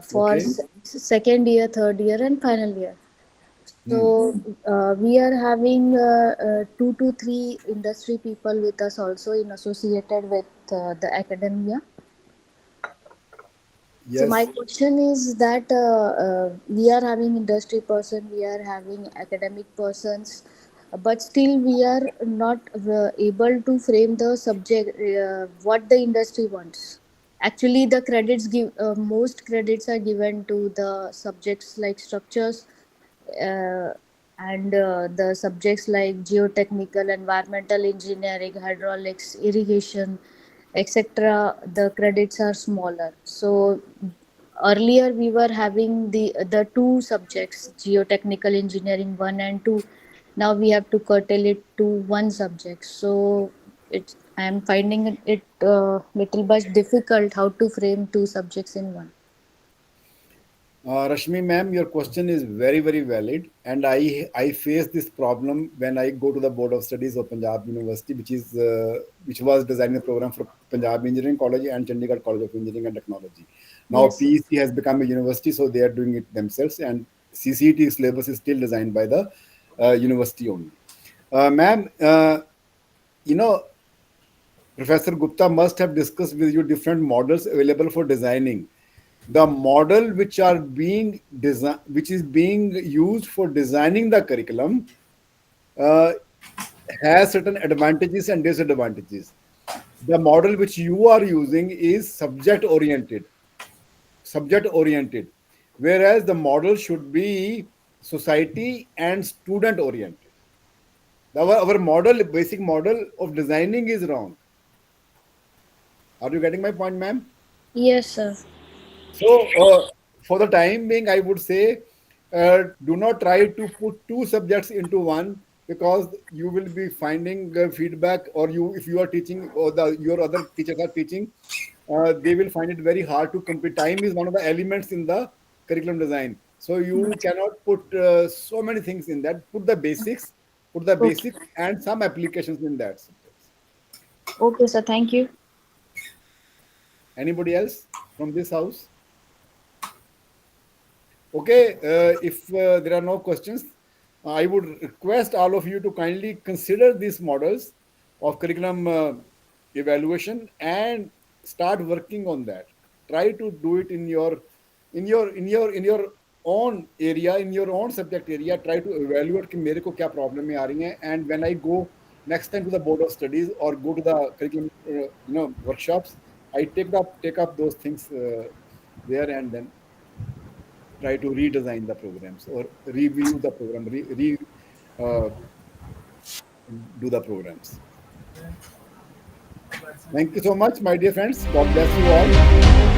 for Okay. second year, third year, and final year. Hmm. So we are having 2 to 3 industry people with us also in associated with the academia. So my Yes. question is that we are having industry person, we are having academic persons, but still we are not able to frame the subject what the industry wants. Actually, the credits give most credits are given to the subjects like structures, uh, and the subjects like geotechnical, environmental engineering, hydraulics, irrigation, etc. The credits are smaller. So earlier we were having the two subjects, geotechnical engineering 1 and 2. Now we have to curtail it to one subject. So it's I am finding it little bit difficult how to frame two subjects in one. Rashmi ma'am, your question is very, very valid, and I face this problem when I go to the Board of Studies of Punjab University, which was designing the program for Punjab Engineering College and Chandigarh College of Engineering and Technology. Now Yes, sir. PEC has become a university, so they are doing it themselves, and CCT syllabus is still designed by the university only. Ma'am, you know, Professor Gupta must have discussed with you different models available for designing. The model which is being used for designing the curriculum uh, has certain advantages and disadvantages. The model which you are using is subject oriented, whereas the model should be society and student oriented. Our model, basic model of designing is wrong. Are you getting my point, ma'am? Yes, sir. So, for the time being, I would say do not try to put two subjects into one, because you will be finding feedback, or if you are teaching or your other teachers are teaching, they will find it very hard to complete. Time is one of the elements in the curriculum design. So you cannot put so many things in that. Put the Okay. basics and some applications in that subjects. Okay, sir. Thank you. Anybody else from this house? Okay, if there are no questions, I would request all of you to kindly consider these models of curriculum evaluation and start working on that. Try to do it in your own area, in your own subject area. Try to evaluate कि मेरे को क्या problem में आ रही हैं, and when I go next time to the board of studies or go to the curriculum workshops, I take up those things there, and then try to redesign the programs or review the program, uh, do the programs. Thank you so much, my dear friends. God bless you all.